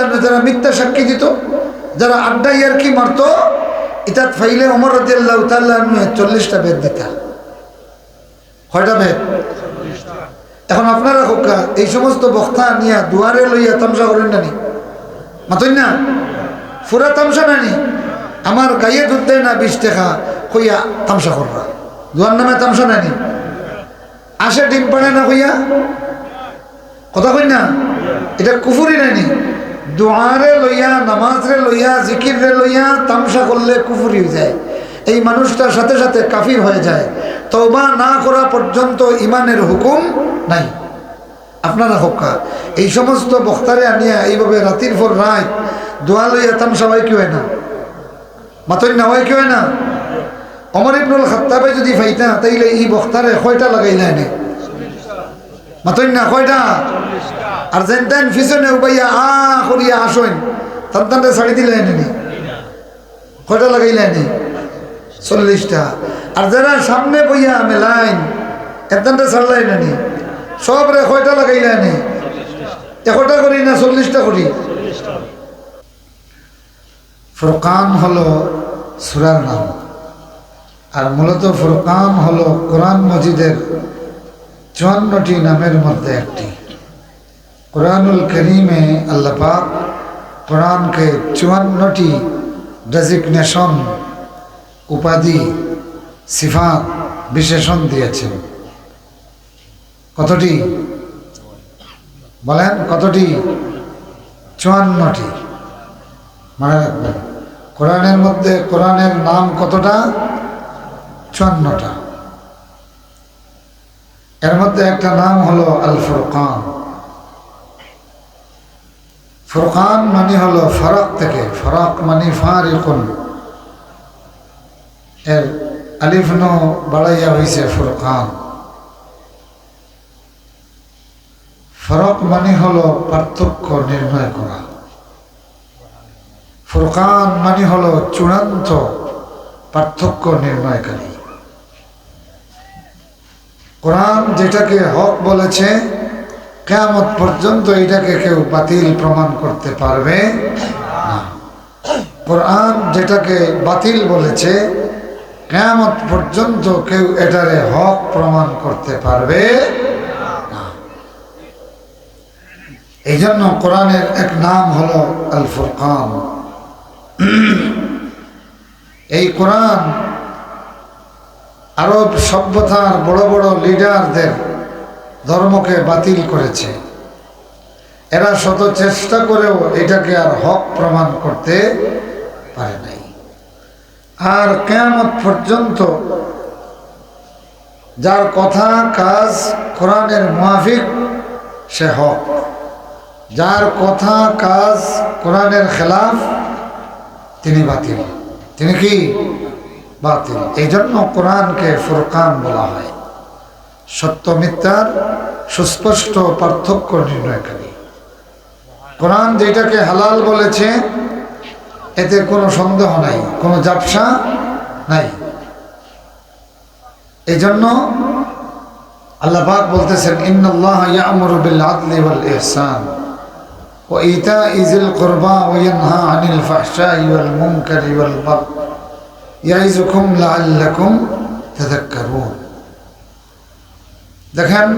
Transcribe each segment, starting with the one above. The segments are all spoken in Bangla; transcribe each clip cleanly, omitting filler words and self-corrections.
আনহু যারা মিথ্যা সাক্ষী দিত, যারা আড্ডা ইয়ারকি মারত, ইতাত ফাইলে ওমর রাদিয়াল্লাহু তাআলা আনহু 40টা বেদ দিতা। কয়টা বেদ? এখন আপনারা হোকা এই সমস্ত বক্তা নিয়া দুয়ারে লইয়া তামসা করেন নানি, মাতই না ফুরা তামসা নানি। আমার গায়ে দুধ দেয় না 20 টাকা কইয়া তামসা কররা, দুয়ার নামে তামসা নানি। আসে ডিম পাড়ে না কইয়া কথা কই না, এটা কুফুরি নানি। দুয়ারে লইয়া, নামাজরে লইয়া, জিকিরে লইয়া তামসা করলে কুফুরি হয়ে যায়, এই মানুষটার সাথে সাথে কাফির হয়ে যায়। তওবা না করা পর্যন্ত ইমানের হুকুম নাই। আপনারা হোকা এই সমস্ত বক্তারে আনিয়া এইভাবে রাতের পর রাত দোয়া লইয়া তামসা হয় কি হয় না, মাতই না হয় কি হয় না। ওমর ইবনুল খাত্তাবে যদি ফাইতা তাইলে এই বক্তারে কয়টা লাগাইলা এনে, মাতই না কয়টা। আর যেন পিছনে উবাইয়া করিয়া আসেন তান্তানটা ছাড়ি দিলে এনে কয়টা লাগাইলা এনে, 40টা। আর যারা সামনে বইয়া মেলাইন একদানটা ছাড়লাই নানি, সব রে কয়টা লাগাইলা এনে, 1টা করি না 40টা করি। ফুরকান হলো সূরার নাম, আর মূলত ফুরকান হলো কোরআন মজিদের 54টি নামের মধ্যে একটি। কোরআনুল করিমে আল্লাহ পাক কোরআনকে 54টি ডেজিগনেশন, উপাধি, সিফাত, বিশেষণ দিয়েছেন। কতটি বলেন, কতটি? 54টি। মনে রাখবেন কোরআনের মধ্যে কোরআনের নাম কতটা? 54টা। এর মধ্যে একটা নাম হলো আল ফুরকান। ফুরকান মানে হলো ফারাক থেকে, ফারাক মানে ফারিকুন, এর আলিফ নো বাড়াইয়া হয়েছে ফুরকান। ফারাক মানে হলো পার্থক্য নির্ণয় করা, ফুরকান মানে হলো চূড়ান্ত পার্থক্য নির্ণয়কারী। কোরআন যেটাকে হক বলেছে কিয়ামত পর্যন্ত এটাকে কেউ বাতিল প্রমাণ করতে পারবে না। কোরআন যেটাকে বাতিল বলেছে কিয়ামত পর্যন্ত কেউ এটারে হক প্রমাণ করতে পারবে না। এই জন্য কোরআনের এক নাম হলো আল ফুরকান। এই কোরআন আরব সভ্যতার বড় বড় লিডারদের ধর্মকে বাতিল করেছে। এরা শত চেষ্টা করেও এটাকে আর হক প্রমাণ করতে পারে নাই। আর কিয়ামত পর্যন্ত যার কথা কাজ কোরআনের মুআফিক সে হক, যার কথা কাজ কোরআনের খেলাফ তিনি বাতিল, তিনি কি বাতিল। এই জন্য কোরআনকে ফুরকান বলা হয়, সত্য মিথ্যার সুস্পষ্ট পার্থক্য নির্ণয়কারী। কোরআন যেটাকে হালাল বলেছে এতে কোনো সন্দেহ নাই, কোনো জাপসা নাই। এই জন্য আল্লাহ পাক বলতেছেন ইন্নাল্লাহা ইয়া'মুরু বিল আদলি ওয়াল ইহসান ওয়া ইতা'i যিল কুরবা ওয়া ইয়ানহা আনিল ফাহশাই ওয়াল মুনকারি ওয়াল বাগই ইয়াইযুকুম লাআল্লাকুম তাযাক্কারুন। দেখেন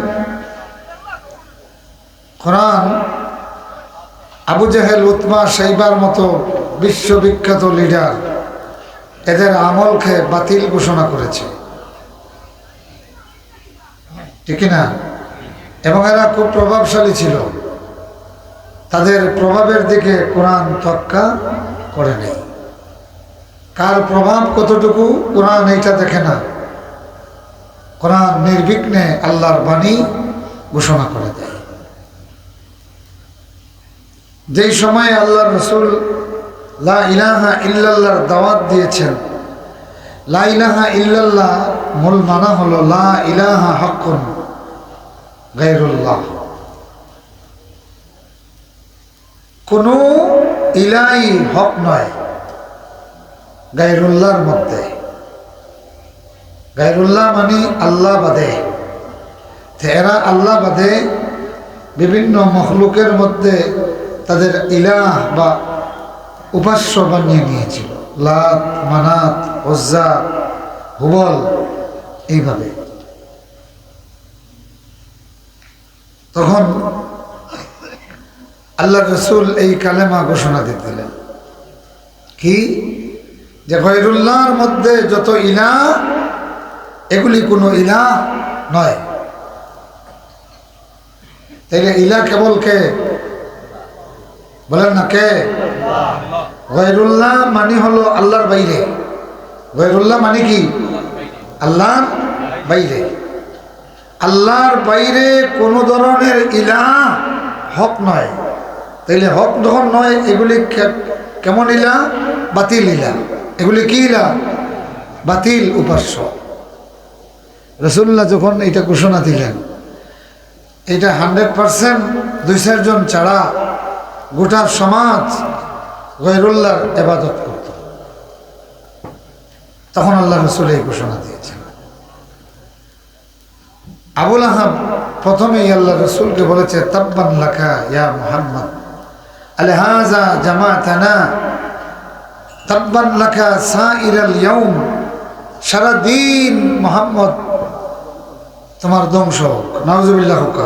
কোরআন আবু জেহেল, উতবা, শাইবার মতো বিশ্ববিখ্যাত লিডার এদের আমলকে বাতিল ঘোষণা করেছে, ঠিক না? এবং এরা খুব প্রভাবশালী ছিল, তাদের প্রভাবের দিকে কোরআন তোয়াক্কা করে নেই। কার প্রভাব কতটুকু কোরআন এইটা দেখে না, কোরআন নির্বিঘ্নে আল্লাহর বাণী ঘোষণা করে দেয়। যেই সময় আল্লাহর রাসূল লা ইলাহা ইল্লাল্লাহর দাওয়াত দিয়েছেন, লা ইলাহা ইল্লাল্লাহ মূল মানা হলো লা ইলাহা হাক্কুন গায়রুল্লাহ, কোনো ইলাহি হক নয় গায়রুল্লাহর মধ্যে। গায়রুল্লাহ মানে আল্লাহ বাদে। এরা আল্লাহ বাদে বিভিন্ন মখলুকের মধ্যে তাদের ইলাহ বা উপাস্য বানিয়ে নিয়েছিল, লাত, মানাত, উজ্জা, হুবল, এইভাবে। তখন আল্লাহ রসুল এই কালেমা ঘোষণা দিতেলেন কি, যে গয়রুল্লাহর মধ্যে যত ইলাহ, এগুলি কোনো ইলাহ নয়। তাইলে ইলাহ কেবল কে? বলেন না, কে? গয়রুল্লাহ মানে হলো আল্লাহর বাইরে। গয়রুল্লাহ মানে কি? আল্লাহর বাইরে। আল্লাহর বাইরে কোন ধরনের ইলাহ হক নয়। তাইলে হক যখন নয়, এগুলি কেমন ইলাহ? বাতিল ইলাহ। এগুলি কি ইলাহ? বাতিল উপাস্য। রাসূলুল্লাহ যখন এটা ঘোষণা দিলেন, এটা 100% 2-4 জন ছাড়া গোটা সমাজ গয়রুল্লাহর ইবাদত করত। তখন আল্লাহ রাসূল এই ঘোষণা দিয়েছেন। আবু লাহাব প্রথমেই আল্লাহ রাসূলকে বলেছে, তাব্বান লাকা ইয়া মুহাম্মদ, আলহাযা জামাতানা, তাব্বান লাকা সাইরাল ইয়াউম, সারা দিন মুহাম্মদ তোমার ধ্বংস হোক, নাউযুবিল্লাহ হোক।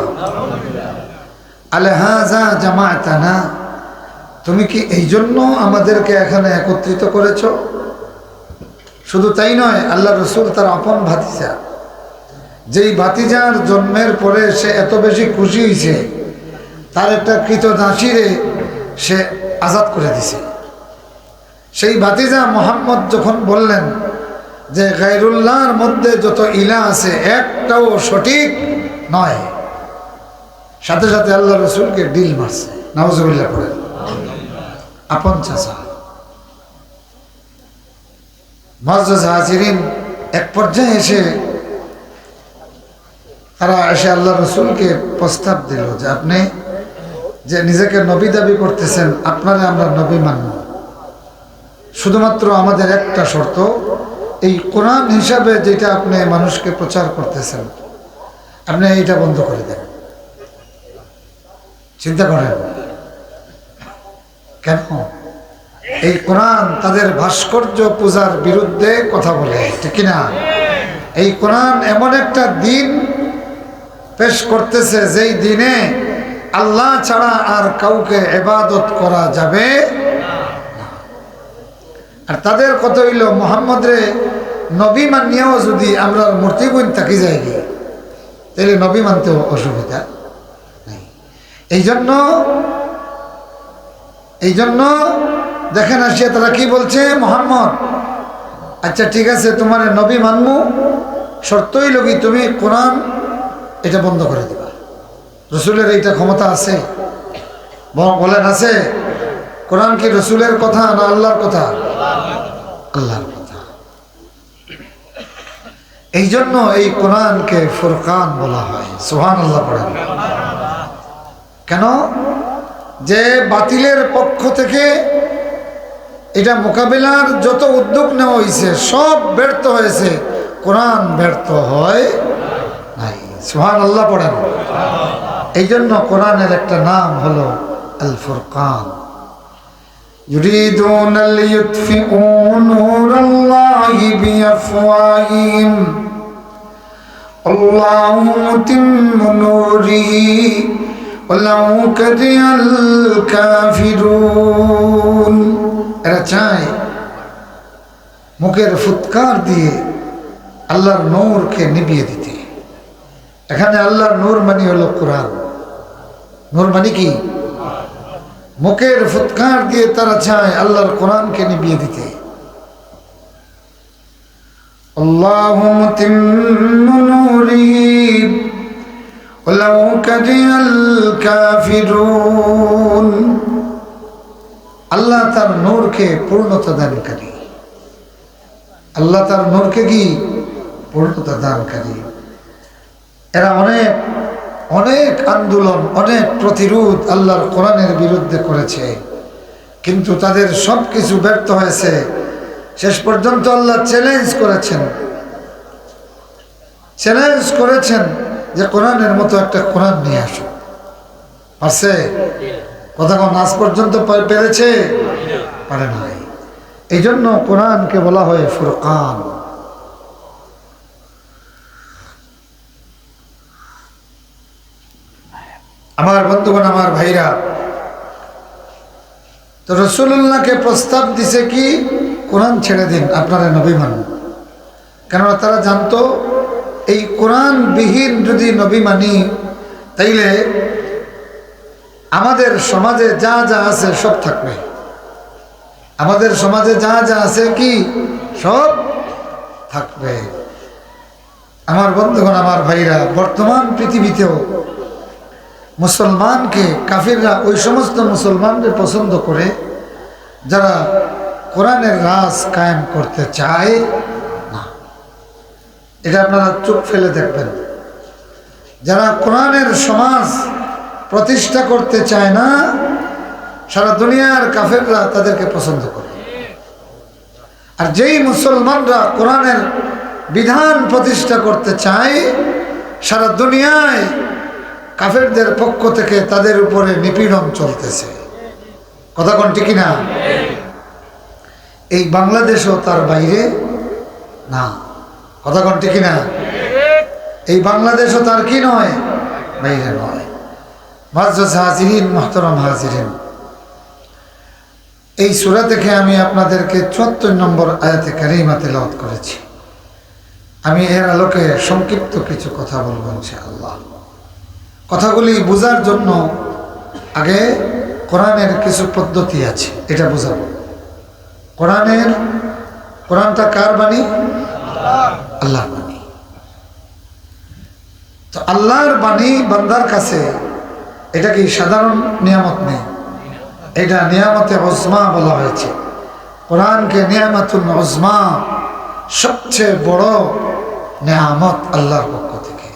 আলহাযা জামাতানা, তুমি কি এই জন্য আমাদেরকে এখানে একত্রিত করেছ? শুধু তাই নয়, আল্লাহ রসুল তার আপন ভাতিজা, যেই ভাতিজার জন্মের পরে সে এত বেশি খুশি হয়েছে, তার একটা কৃতদাসীরে সে আজাদ করে দিছে। সেই ভাতিজা মোহাম্মদ যখন বললেন যে গায়রুল্লাহর মধ্যে যত ইলাহ আছে একটাও সঠিক নয়, সাথে সাথে আল্লাহ রসুলকে ডিল মারছে, নাউজুবিল্লাহ করে। আপন চাচা। মুআজ্জাজ হাজিরিন, এক পর্যায়ে এসে তারা এসে আল্লাহ রসুলকে প্রস্তাব দিল যে আপনি যে নিজেকে নবী দাবি করতেছেন, আপনারা আমরা নবী মানব, শুধুমাত্র আমাদের একটা শর্ত, এই কোরআন হিসাবে যেটা আপনি মানুষকে প্রচার করতেছেন, আপনি এইটা বন্ধ করে দেন। চিন্তা করেন কেন? এই কোরআন তাদের ভাস্কর্য পূজার বিরুদ্ধে কথা বলে, ঠিক না? এই কোরআন এমন একটা দিন পেশ করতেছে যেই দিনে আল্লাহ ছাড়া আর কাউকে ইবাদত করা যাবে না। আর তাদের কথা হইল, মুহাম্মদ রে নবী মানিয়েও যদি আমরা মূর্তি গুণ থাকি যাই, তাহলে নবী মানতেও অসুবিধা নেই। এই জন্য দেখেন আসিয়া তারা কি বলছে, মুহাম্মদ আচ্ছা ঠিক আছে, তোমার নবী মানমু, শর্তই লগি তুমি কোরআন এটা বন্ধ করে দিবা। রসুলের এইটা ক্ষমতা আছে? বলেন আছে? কোরআন কি রসুলের কথা না আল্লাহর কথা? আল্লাহর কথা। এই জন্য এই কোরআনকে ফুরকান বলা হয়। সুবহানাল্লাহ পড়েন। কেন? যে বাতিলের পক্ষ থেকে এটা মোকাবিলার যত উদ্যোগ নেওয়া হয়েছে সব ব্যর্থ হয়েছে, কোরআন ব্যর্থ হয় নাই। সুবহানাল্লাহ পড়েন। এই জন্য কোরআনের একটা নাম হলো আল ফুরকান। يريدون ليطفئوا نور الله بأفواههم الله متم نوره ولو كره الكافرون। এরা চায় মুখের ফুৎকার দিয়ে আল্লাহর নূরকে নিভিয়ে দিতে। এখানে আল্লাহর নূর মানে হলো কোরআন। নূর মানে কি? মুখের ফুৎকার দিয়ে তারা চায় আল্লাহর কোরআনকে নিভিয়ে দিতে। আল্লাহু মুতিম্মু নূরিহি ওয়ালাউ কারিহাল কাফিরুন। আল্লাহ তার নূরকে পূর্ণতা দানকারী। আল্লাহ তার নূরকে কি? পূর্ণতা দানকারী। এরা অনেক অনেক আন্দোলন, অনেক প্রতিরোধ আল্লাহর কোরআনের বিরুদ্ধে করেছে, কিন্তু তাদের সব কিছু ব্যর্থ হয়েছে। শেষ পর্যন্ত আল্লাহ চ্যালেঞ্জ করেছেন যে কোরআনের মতো একটা কোরআন নিয়ে আসো। পারছে? কথা কোন আজ পর্যন্ত পেরেছে? পারে নাই। এই জন্য কোরআনকে বলা হয় ফুরকান। আমার বন্ধুগণ, আমার ভাইরা, তো রাসূলুল্লাহকে প্রস্তাব দিছে কি কোরআন ছেড়ে দিন, আপনারা নবী মানুন। কেননা তারা জানতো এই কোরআন বিহীন যদি নবী মানি তাইলে আমাদের সমাজে যা যা আছে সব থাকবে। আমাদের সমাজে যা যা আছে কি সব থাকবে। আমার বন্ধুগণ, আমার ভাইরা, বর্তমান পৃথিবীতেও মুসলমানকে কাফিররা ওই সমস্ত মুসলমানদের পছন্দ করে যারা কোরআনের রাজ কায়েম করতে চায় না। এটা আপনারা চোখ ফেলে দেখবেন। যারা কোরআনের সমাজ প্রতিষ্ঠা করতে চায় না, সারা দুনিয়ার কাফেররা তাদেরকে পছন্দ করে। আর যেই মুসলমানরা কোরআনের বিধান প্রতিষ্ঠা করতে চায়, সারা দুনিয়ায় কাফেরদের পক্ষ থেকে তাদের উপরে নিপীড়ন চলতেছে। কথা কোন ঠিক না? এই বাংলাদেশও তার বাইরে না। কথা কোন ঠিক না? এই বাংলাদেশও তার কি নয়, বাইরে নয়। মুআজ্জাজ হাজিরিন, মুহতারাম হাজিরিন, এই সূরা থেকে আমি আপনাদেরকে ৭৪ নম্বর আয়াতে কারিমা তেলাওয়াত করেছি। আমি এর আলোকে সংক্ষিপ্ত কিছু কথা বলবো ইনশাআল্লাহ। কথাগুলি বোঝার জন্য আগে কোরআনের কিছু পদ্ধতি আছে, এটা বোঝাবো। কোরআনটা কার বাণী? আল্লাহর বাণী। তো আল্লাহর বাণী বান্দার কাছে এটা কি সাধারণ নিয়ামত নেই, এটা নিয়ামতে উজমা বলা হয়েছে। কোরআনকে নিয়ামতুল উজমা, সবচেয়ে বড় নিয়ামত আল্লাহর পক্ষ থেকে।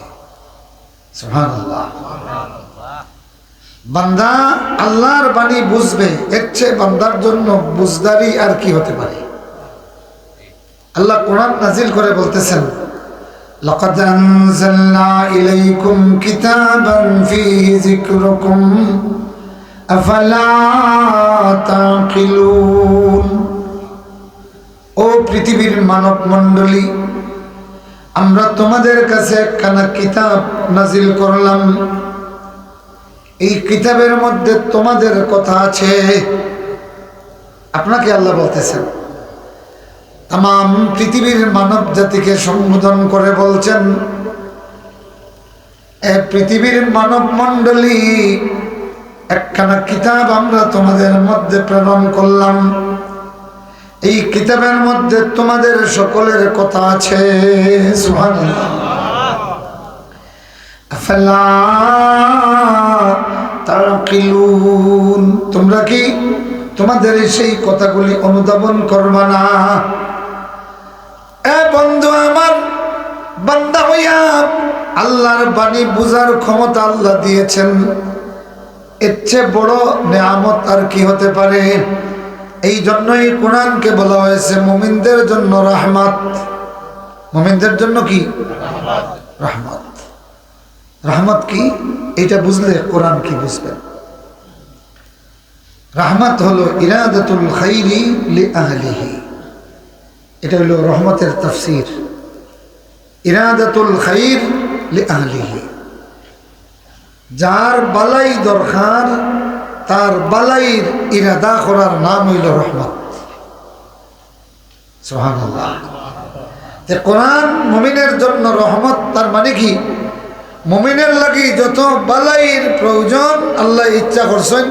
সুবহানাল্লাহ। বান্দা আল্লাহর বাণী বুঝবে, এর চেয়ে বান্দার জন্য বুঝদারি আর কি হতে পারে? আল্লাহ কোরআন নাজিল করে বলতেছেন, লাকাদ আনজালনা ইলাইকুম কিতাবান ফীহি যিকরুকুম আফালা তাকিলুন। ও পৃথিবীর মানব মণ্ডলী, আমরা তোমাদের কাছে একখানা কিতাব নাজিল করলাম, এই কিতাবের মধ্যে তোমাদের কথা আছে। আপনাকে আল্লাহ বলতেছেন, তাম পৃথিবীর মানব জাতিকে সম্বোধন করে বলছেন, এ পৃথিবীর মানব মণ্ডলী, একখানা কিতাব আমরা তোমাদের মধ্যে প্রেরণ করলাম, এই কিতাবের মধ্যে তোমাদের সকলের কথা আছে। সুবহানাল্লাহ। আফালা তাকিলুন, তোমরা কি তোমাদের সেই কথাগুলি অনুধাবন করবা না? এ বন্ধু আমার, বান্দা হইয়া আল্লাহর বাণী বুঝার ক্ষমতা আল্লাহ দিয়েছেন, এর চেয়ে বড় নিয়ামত আর কি হতে পারে? এই জন্যই কোরআনকে বলা হয়েছে মুমিনদের জন্য রহমত। মুমিনদের জন্য কি? রহমত। রহমত কি? এটা বুঝলে কোরআন কি বুঝবেন। রহমত হলো ইরাদাতুল খাইরি লিআহলিহি, এটা হলো রহমতের তাফসীর। ইরাদাতুল খাইর লিআহলিহি, যার বালাই দরকার তার বালাইর ইরাদা করার নাম হইল রহমত। সুবহানাল্লাহ। তে কোরআন মুমিনের জন্য রহমত, তার মানে কি? মুমিনের লাগি যত বালাইর প্রয়োজন আল্লাহ ইচ্ছা করছেন,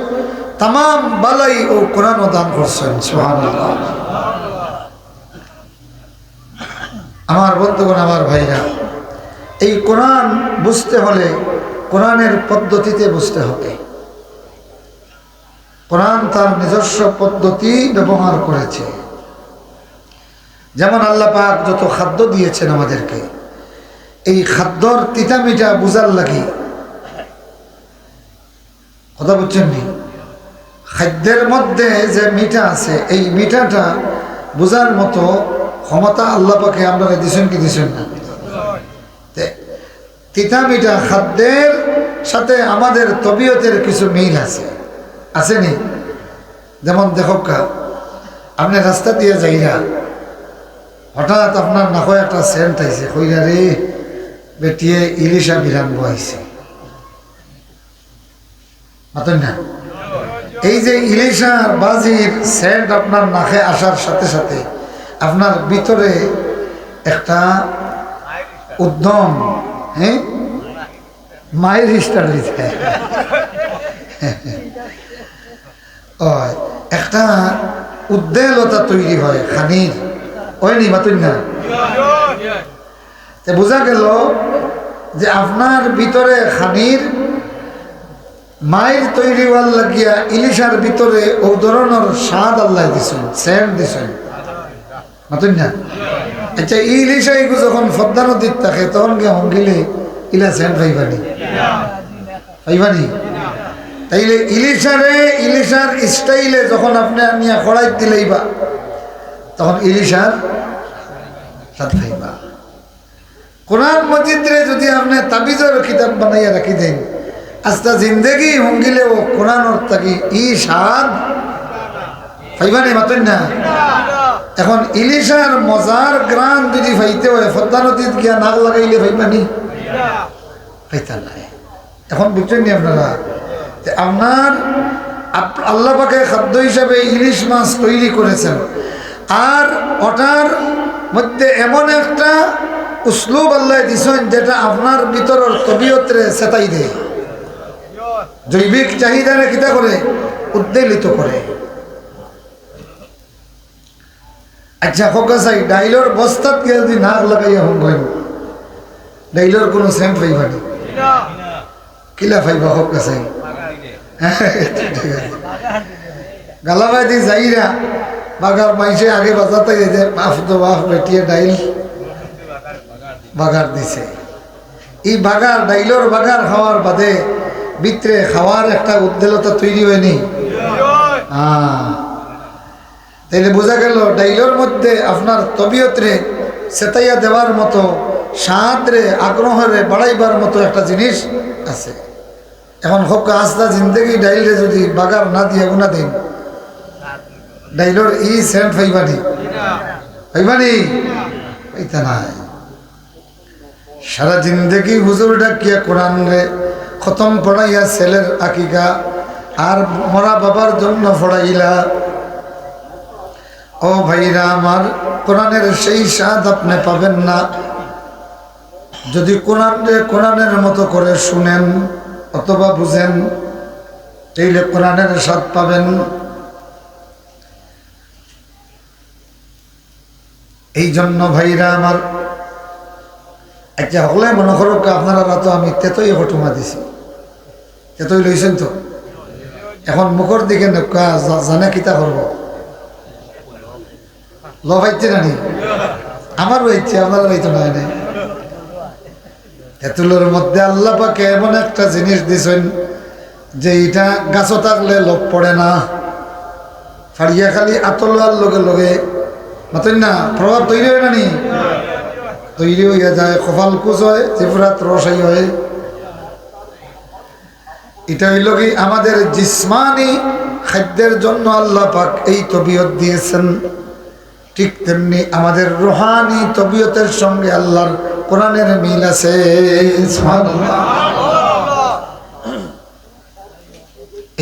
তাম বালাই ও কোরআন দান করছেন। সুবহানাল্লাহ। আমার বন্ধুগণ, আমার ভাইরা, এই কোরআন বুঝতে হলে কোরআনের পদ্ধতিতে বুঝতে হবে। কোরআন তার নিজস্ব পদ্ধতি ব্যবহার করেছে। যেমন আল্লাহ পাক যত খাদ্য দিয়েছেন আমাদেরকে, এই খাদ্যর তিতা মিঠা বুঝার লাগি, কথা বুঝছেন নি? খাদ্যের মধ্যে যে মিঠা আছে, এই মিঠাটা বুঝার মতো ক্ষমতা আল্লাহ পাকে আমরা দিছেন কি দিছেন না? তিতা মিঠা খাদ্যের সাথে আমাদের তবিয়তের কিছু মিল আছে। আসেনি? যেমন দেখো কা আপনি রাস্তা দিয়ে যাইরা হঠাৎ আপনার নাকো একটা সেন্ট আইছে, কইরা রে বেটিয়ে ইলিশা বিরান বইছে, মাতন না? এই যে ইলিশার বাজির সেন্ট আপনার নাকে আসার সাথে সাথে আপনার ভিতরে একটা উদ্যম, হ্যাঁ, মায়ের স্টার্ট হয়েছে, একটা উদ্বেলতা তৈরি হয় খানির, হয়নি মাতুন না? বোঝা গেল যে আপনার ভিতরে খানির মায়ের তৈরি হওয়ার লাগিয়া ইলিশার ভিতরে ও ধরনের স্বাদ আল্লাহ দিছেন, সেন্ট দিছেন, মাতুন না? আচ্ছা ইলিশা এগুলো যখন পদ্মা নদীর থাকে তখন কে হঙ্গিলে ইলা সেন্ট পাইবানি, পাইবানি? তাইলে ইলিশার স্টাইলে যখন আপনি নিয়ে খড়াই দিলেইবা তখন ইলিশার স্বাদ পাইবা। কোরআন মজিদরে যদি আপনি তাবিজের কিতাব বানাইয়া রাখি দেন, আস্তা জিন্দেগি হঙ্গিলেও কোরআন থাকি ই স্বাদ পাইবানি, মাতুন না? এখন ইলিশার মজার গ্রান যদি পাইতে হয় পদ্মা নদীত গিয়া নাক লাগাইলে পাইবানি? পাইতা নাই। এখন বুঝছেন নি আপনারা? আপনার আল্লাহ পাকে খাদ্য হিসাবে ইলিশ মাছ তৈরি করেছেন, আর ওটার মধ্যে এমন একটা উসলুব আল্লাহ দিছেন যেটা আপনার ভিতরের তবিয়তরে চেতাই দেয়, জৈবিক চাহিদারে কিতা করে, উদ্বেলিত করে। আচ্ছা হোকা চাই ডাইলর বস্তাত গিয়ে যদি নাক লাগাইয়া হোক ডাইলর কোনো সেন্ট পাইবানি, কিলা পাইবা হোকা চাই? গালাবাই দি যাইরা বাগার মাইসে আগে বাজাতে যে বাফ তো বাফ বেটিয়ে ডাইল বাগার দিছে, এই বাগার ডাইলর বাগার খাওয়ার বাদে ভিতরে খাওয়ার একটা উদ্বেলতা তৈরি হয়নি? তাইলে বোঝা গেল ডাইলর মধ্যে আপনার তবিয়তরে চেতাইয়া দেওয়ার মতো, স্বাদরে আগ্রহরে বাড়াইবার মতো একটা জিনিস আছে। এখন হোক আস্তা জিন্দগি ডাইলরে যদি বাগার না দিয়ে গুনা দিন, ডাইলর ই সেন্ট পাইবানি, পাইবানি? পাইতা নাই। সারা জিন্দগি হুজুর ডাকিয়া কোরআন রে খতম পড়াইয়া ছেলের আকিকা আর মরা বাবার জন্য পড়াইলা। ও ভাইরা আমার, কোরআনের সেই স্বাদ আপনি পাবেন না যদি কোরআনের মতো করে শুনেন অথবা বুঝেন, তাইলে কোরআনের স্বাদ পাবেন। এই জন্য ভাইরা আমার, একটা হলে মনে করো আপনারা তো আমি তেতই ঘটনা দিছি, তেতই লইছেন তো, এখন মুখর দিকে জানে কিতা করবো, লাইতে নানি আমারও ইচ্ছে, আপনারা লাইতো না। তেঁতুলের মধ্যে আল্লাহ পাকে এমন একটা জিনিস দিছেন যে এটা গাছও থাকলে লোভ পড়ে না, ফাড়িয়া খালি আতলার লগে লগে মাতেন না প্রভাব তৈরি হয় নানি, তৈরি হইয়া যায়, কপাল কুচ হয়, জিফরাত রসাই হয়। এটা হইল কি আমাদের জিসমানি খাদ্যের জন্য আল্লাহ পাক এই তবিয়ত দিয়েছেন, ঠিক তেমনি আমাদের রুহানি তবিয়তের সঙ্গে আল্লাহর কোরআনের মিল আছে।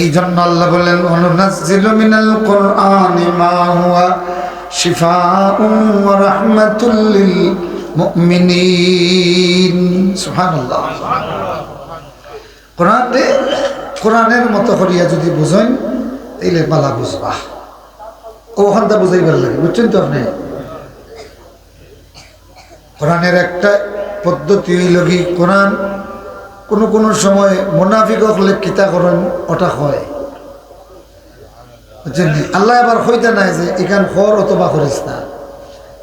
এই জন্য আল্লাহ বলেন অনুনাজ্জিলু মিনাল কুরআনি মা হুয়া শিফাউন ওয়া রাহমাতুল লিল মুমিনিন। সুবহানাল্লাহ। কোরআনের মতো করিয়া যদি বুঝেন তাইলে বালা বুঝবা, ওখানটা বুঝাইবার লাগে, বুঝছেন তো আপনি? কোরআনের একটা পদ্ধতি হইল কি, কোরআন কোনো সময় মুনাফিক হলে কিতা করেন ওটা হয়, বুঝছেন? আল্লাহ আবার হইতে নাই যে এখান খর অথবা করিস না,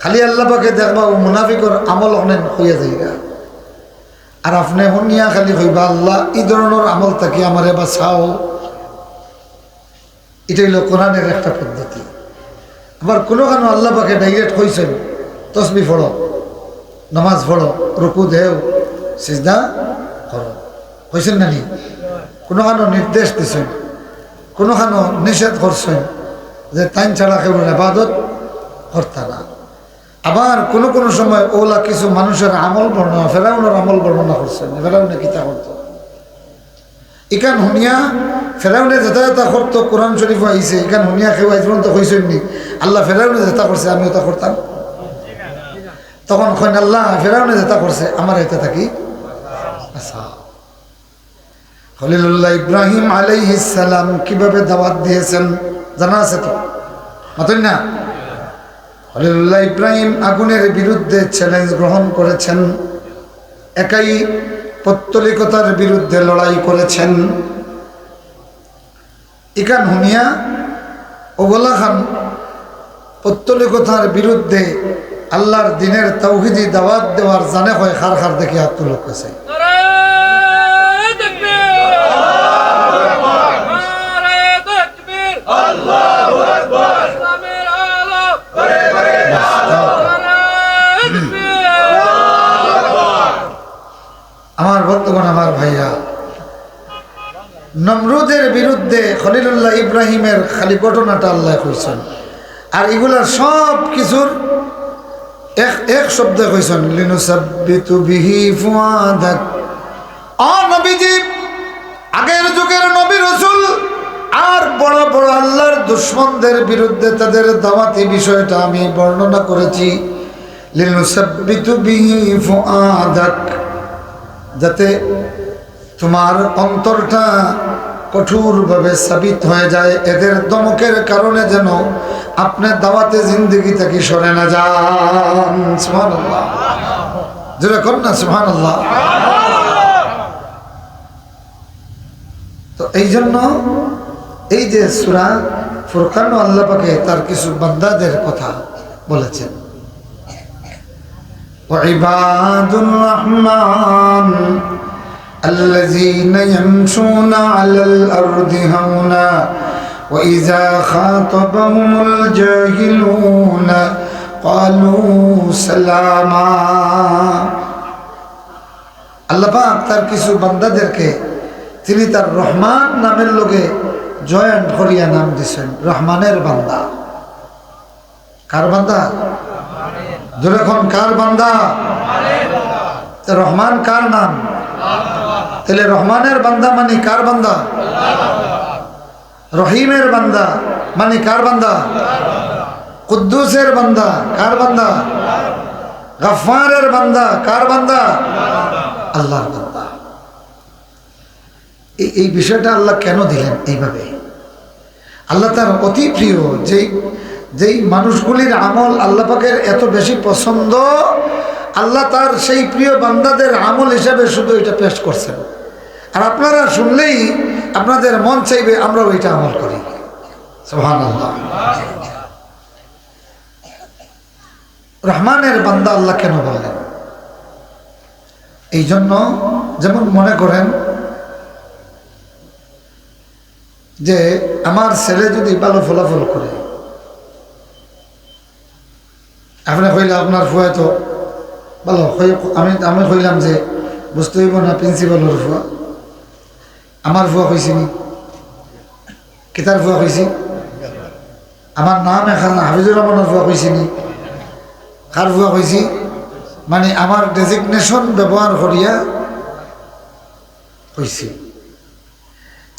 খালি আল্লাহ পাকে দেখবা ও মুনাফিকর আমল অনেক হইয়া যাইগা, আর আপনি শুনিয়া খালি হইবা আল্লাহ এই ধরনের আমল থাকি আমার এবার চাও। এটা হইল কোরআনের একটা পদ্ধতি। আবার কোনো কেন আল্লাহ পাকে ডাইরেক্ট হইছেন তসবি পড়ো, নামাজ পড়ো, রুকু দেও, সিজদা করো, হয়েছেন নানি? কোনো কেন নির্দেশ দিছেন কোনোখানো নিষেধ করছেন যে টাইম ছাড়া কেউ ইবাদত করতে না। আবার কোনো কোনো সময় ওলা কিছু মানুষের আমল বর্ণনা, ফেরাউনের আমল বর্ণনা করছেন। ফেরাউনে কিতা করতো ইকান হুনিয়া, ফেরাউনে যেটা করতো কোরআন শরীফ আইছে, ইকান হুনিয়া কেউ আজ পর্যন্ত কইছেন নি আল্লাহ ফেরাউনে যেটা করছে আমিও তা করতাম? তখন কইন আল্লাহ ফেরাউনে যেটা করছে আমার এটা থাকি। আচ্ছা, খলিলুল্লাহ ইব্রাহিম আলাইহিস সালাম কিভাবে দাওয়াত দিয়েছেন জানা আছে তো? মাতই না? খলিলুল্লাহ ইব্রাহিম আগুনের বিরুদ্ধে চ্যালেঞ্জ গ্রহণ করেছেন, একাই পৌত্তলিকতার বিরুদ্ধে লড়াই করেছেন। ইকান হুনিয়া ওগলা খান পৌত্তলিকতার বিরুদ্ধে আল্লাহর দিনের তাওহীদি দাওয়াত দেওয়ার জানে হয় খার খার দেখি হাত তুলে কইছে। আমার বন্ধুগণ, আমার ভাইয়া, নমরুদের বিরুদ্ধে খলিলুল্লাহ ইব্রাহিমের খালি ঘটনাটা আল্লাহ কইছেন, আর এগুলার সব কিছুর এক শব্দে কইছেন লিনুসাব্বিতু বিহি ফুআদাক। নবীজি আগের যুগের নবী রাসূল আর বড় বড় আল্লাহর দুশমনদের বিরুদ্ধে তাদের দাওয়াতি বিষয়টা আমি বর্ণনা করেছি। লিনুসাব্বিতু বিহি ফুআদাক, যাতে তোমার অন্তরটা কঠোরভাবে সাবিত হয়ে যায়, এদের দমকের কারণে যেন আপনি দাওয়াতে জিন্দেগি থেকে সরে না যান। সুবহানাল্লাহ, যেরকম না সুবহানাল্লাহ। তো এই জন্য এই যে সূরা ফুরকান আল্লাহ পাকে তার কিছু বান্দাদের কথা বলেছেন। وعباد الرحمن الذين يمشون على الأرض هونا وإذا خاطبهم الجاهلون قالوا سلاما। আল্লাহ পাক তার কিছু বান্দাদেরকে তিনি তার রহমান নামের লগে জয়েন্ট করিয়া নাম দিয়েছেন, রহমানের বান্দা। কার বান্দা? যখন কার বান্দা? রহমান কার নাম? তাহলে রহমানের বান্দা মানে কার বান্দা? রহিমের বান্দা মানে কার বান্দা? কুদ্দুসের বান্দা কার বান্দা? গফফারের বান্দা কার বান্দা? আল্লাহর বান্দা। এই বিষয়টা আল্লাহ কেন দিলেন এইভাবে? আল্লাহ তার অতি প্রিয় যেই মানুষগুলির আমল আল্লাহ পাকের এত বেশি পছন্দ, আল্লাহ তার সেই প্রিয় বান্দাদের আমল হিসাবে শুধু এটা পেশ করছেন। আর আপনারা শুনলেই আপনাদের মন চাইবে আমরা ওইটা আমল করি। সুবহানাল্লাহ। রহমানের বান্দা আল্লাহ কেন বললেন? এই জন্য, যেমন মনে করেন যে আমার ছেলে যদি ভালো ফলাফল করে, আপনি কইলে আপনার ফুয়া তো ভালো, আমি কইলাম যে বুঝতে হইব না প্রিন্সিপালের ফুয়া, আমার ফুয়া কইছিনি, কেতার ফুয়া কইছি, আমার নাম এখন হাফিজুর রহমানের ফুয়া কইছিনি, কার ফুয়া কইছি, মানে আমার ডেজিগনেশন ব্যবহার করিয়া কইছি।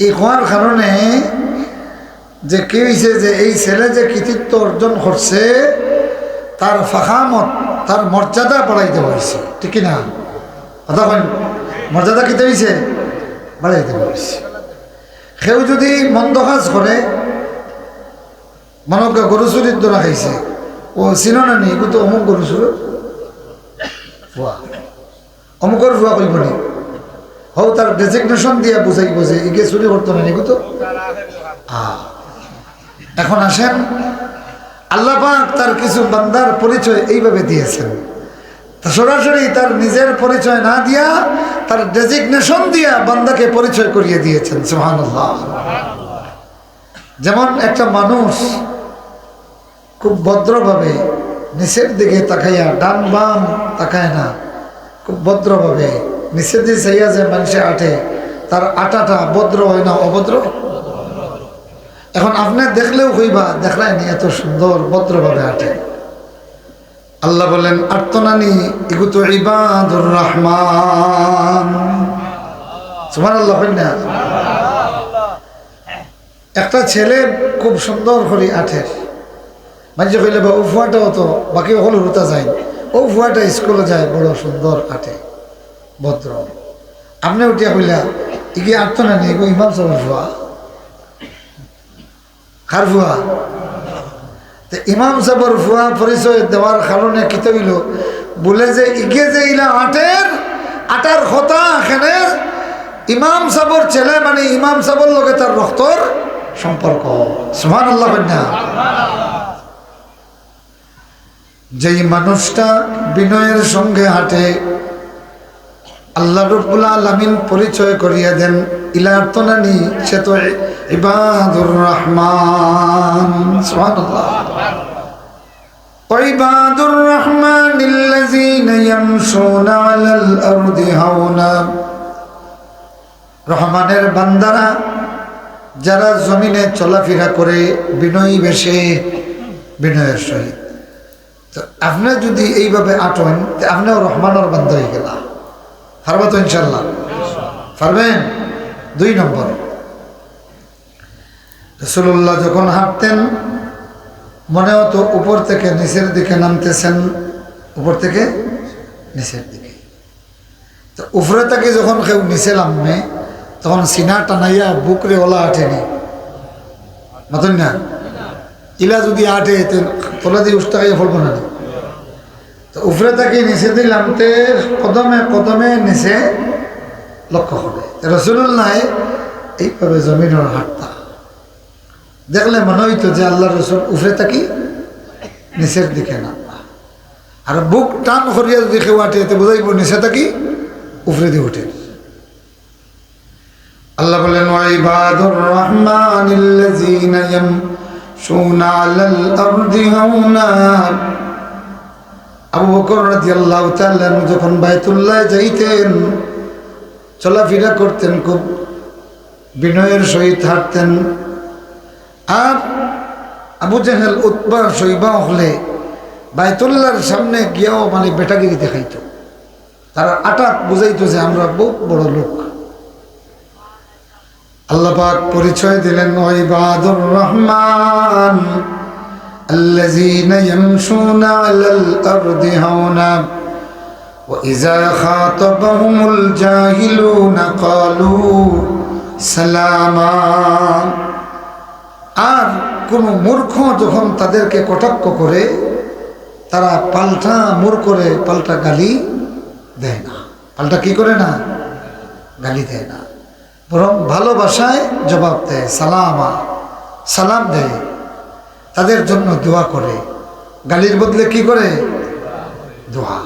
এই হওয়ার কারণে যে কি হয়েছে, যে এই ছেলে যে কৃতিত্ব অর্জন করছে তার ফাখামত, তার মর্যাদা বাড়াইতে হয়েছে, ঠিক না? কথা বলেন, মর্যাদা কিতে হয়েছে? বাড়াইতে হয়েছে। কেউ যদি মন্দ কাজ করে, মনে গরু চুরির দ্বারা খাইছে, ও চিন না নি তো অমুক গরু চুর ফুয়া, অমুকর ফুয়া কইব নি, হও তার ডেজিগনেশন দিয়া বুঝাইব যে ইগে চুরি করতো না নিগো তো। এখন আসেন, আল্লাহ পাক তার কিছু বান্দার পরিচয় এইভাবে দিয়েছেন, সরাসরি তার নিজের পরিচয় না দিয়া তার ডেজিগনেশন দিয়া বান্দাকে পরিচয় করিয়ে দিয়েছেন। সুবহানাল্লাহ। যেমন একটা মানুষ খুব ভদ্রভাবে নিচের দিকে তাকাইয়া, ডান বাম তাকায় না, খুব ভদ্রভাবে নিচের দিকে চাইয়া যে মানুষে আটে, তার আটাটা ভদ্র হয় না অভদ্র? এখন আপনি দেখলেও হইবা দেখলাইনি এত সুন্দর ভদ্রভাবে হাঁটে। আল্লাহ বলেন আর্তনানি এগু তো ইবাদুর রহমান। সুবহানাল্লাহ না? একটা ছেলে খুব সুন্দর করে হাঁটে, মানুষ কইলে বা ও ফুয়াটাও তো বাকি হল রুতা যায়, ও ফুয়াটা স্কুলে যায় বড় সুন্দর হাঁটে ভদ্র। আপনি উঠিয়া কইলা ইগি আর্তনানি এগু ইমাম সাহেবের ফুয়া। কার ফুয়া? ইমাম সাহেবের ফুয়া পরিচয় দেওয়ার কারণে কিতে হইল বলে যে ইগে যে ইলা আটার কথা এখানে ইমাম সাহেবের ছেলে, মানে ইমাম সাহেবের লগে তার রক্তর সম্পর্ক। সুবহানাল্লাহ না? যেই মানুষটা বিনয়ের সঙ্গে হাঁটে আল্লাহ রাব্বুল আলামিন পরিচয় করিয়া দেন ইলার্তনানি, সে তো ইবাদুর রহমান। সুবহানাল্লাহ। ইবাদুর রহমানিল্লাযীনা ইয়ামশুনা আলাল আরদি হাওনা। রহমানের বান্দারা যারা জমিনে চলাফেরা করে বিনয়ী বেশে, বিনয়ের সহিত। তো আপনি যদি এইভাবে আটন, আপনিও রহমানের বান্দা হয়ে গেলা। পারবা তো ইনশাল্লাহ? পারবেন? 2 নম্বর, রাসূলুল্লাহ যখন হাঁটতেন মনে হতো উপর থেকে নিচের দিকে নামতেছেন, উপর থেকে নিচের দিকে। তো উপরে থেকে যখন কেউ নিচে নামবে তখন সিনা টানাইয়া বুকরে ওলা আঠেনি, মতন না? ইলা যদি আঠে তোলা দিয়ে উষ্টাকাইয়া ফলবো না। তো উপরে থেকে নিচে দিয়ে নামতে কদমে কদমে নিচে লক্ষ্য করে। রাসূলুল্লাহ এইভাবে জমিনের হাঁটতা দেখলে মনে হইতো যে আল্লাহ রসুল উপরে থাকি নিচের দিকে নামবা। আর বুক টান করিয়া যদি কেউ আটে এতে বোঝাইব নিচে থাকি উপরে দিয়ে উঠে। আল্লাহ বলেন ওয়াইবাদুর রহমানিল্লাযীনা ইয়ামশুনা আলাল আরদি হাওনা। আবু বকর রাদিয়াল্লাহু তাআলা যখন বাইতুল্লাহ যাইতেন, চলাফেরা করতেন, খুব বিনয়ের সহিত হাঁটতেন। আর আবু জাহেল উতবা শৈবা হলে বাইতুল্লাহর সামনে গিয়াও মানে বেটাগিরি দেখাইত, তারা আটাক বুঝাইতো যে আমরা বহুত বড় লোক। আল্লাহ পাক পরিচয় দিলেন ইবাদুর রহমান আল্লাযীনা ইয়ামশুনা আলাল আরদি হাওনা ওয়া ইযা খাতাবাহুমুল জাহিলুনা ক্বালু সালামা। আর কোন মূর্খ যখন তাদেরকে কটাক্ষ করে তারা পাল্টা মুর করে পাল্টা গালি দেয় না। পাল্টা কি করে না? গালি দেয় না, বরং ভালোবাসায় জবাব দেয়, সালামা, সালাম দেয়, তাদের জন্য দোয়া করে। গালির বদলে কি করে? দোয়া।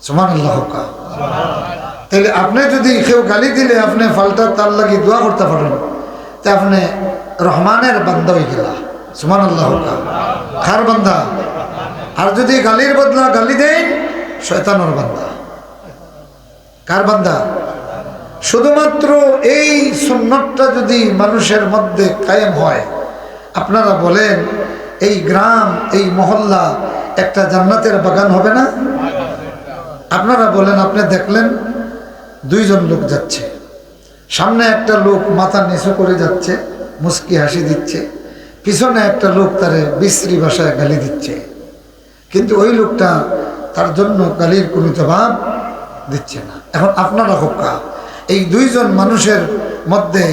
সুবহানাল্লাহ। তাহলে আপনি যদি কেউ গালি দিলে আপনি পাল্টা তার লাগি দোয়া করতে পারেন, তা আপনি রহমানের বান্দা হয়ে গেলা। সুবহানাল্লাহ। কার বান্দা? আর যদি গালির বদলা গালি দেন শয়তানের বান্দা। কার বান্দা? শুধুমাত্র এই সুন্নতটা যদি মানুষের মধ্যে কায়েম হয়, আপনারা বলেন এই গ্রাম, এই মহল্লা একটা জান্নাতের বাগান হবে না? আপনারা বলেন, আপনি দেখলেন 2 জন লোক যাচ্ছে, সামনে একটা লোক মাথা নিচু করে যাচ্ছে, মুস্কি হাসি দিচ্ছে, পিছনে একটা লোক তারে বিশ্রী ভাষায় গালি দিচ্ছে, কিন্তু ওই লোকটা তার জন্য গালির কোনো জবাব দিচ্ছে না। এখন আপনারা হোকা এই 2 জন মানুষের মধ্যে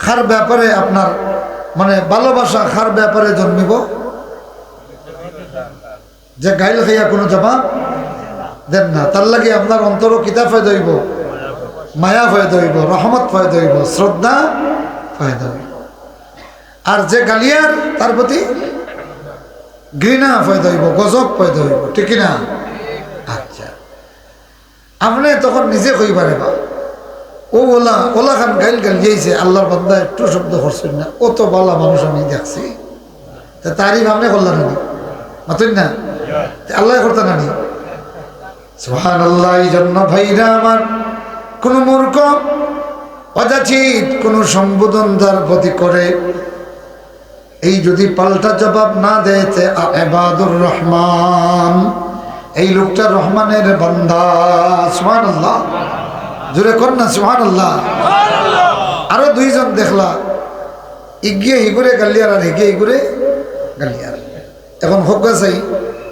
কার ব্যাপারে আপনার মানে ভালোবাসা, কার ব্যাপারে জন্মিব? যে গাইল খাইয়া কোনো জবাব দেন না, তার লাগে আপনার অন্তরও কিতাব হয়ে দইব, মায়া হয়ে দইব, রহমত হয়ে দইব, শ্রদ্ধা হয়ে দইব। আর যে গালিয়ার তার প্রতি ঘৃণা হয়ে দইব, গজব হয়ে দইব, ঠিক না? আচ্ছা, আপনি তখন নিজে কইবারে বা ও ওলা ওলা খান গাইল গালিয়েছে, আল্লাহর বান্দা একটু শব্দ করছেন না, ও তো বলা মানুষ আমি দেখছি, তা তারিফ আপনি করলেন না, মাতুন না আল্লাহ করতে নানি। সুবহানাল্লাহ। এই জন্য ভাইরা আমার, কোন মূর্খ অযাচিত কোন সম্বোধন যার প্রতি করে এই যদি পাল্টা জবাব না দেয় তে ইবাদুর রহমান, এই লোকটা রহমানের বান্দা। সুবহানাল্লাহ, জোরে কর না সুবহানাল্লাহ। আরো দুইজন দেখলা, ইগিয়ে হিগুরে গালিয়ার আর হিগে হিগুরে গালিয়ার। এখন হোক চাই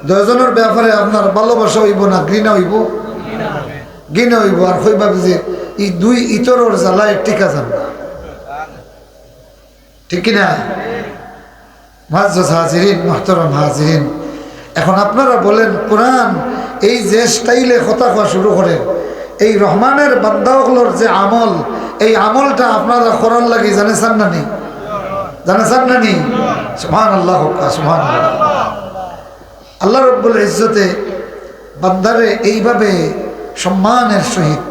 দুজনের ব্যাপারে আপনার ভালোবাসা হইব না ঘৃণা হইব? ঘৃণা হইব। আর হইবা যে এই দুই ইতরের জ্বালায় টিকা যান না, ঠিক কিনা? মুআজ্জাজ হাজিরিন, মুহতারাম হাজিরিন, এখন আপনারা বলেন কোরআন এই যে স্টাইলে কথা কওয়া শুরু করেন, এই রহমানের বান্দাগুলোর যে আমল, এই আমলটা আপনারা করার লাগি জানেছেন না নি? জানেছেন না নি? সুবহানাল্লাহ, সুবহানাল্লাহ। আল্লাহ রাব্বুল ইজ্জতে বান্দারে এইভাবে সম্মানের সহিত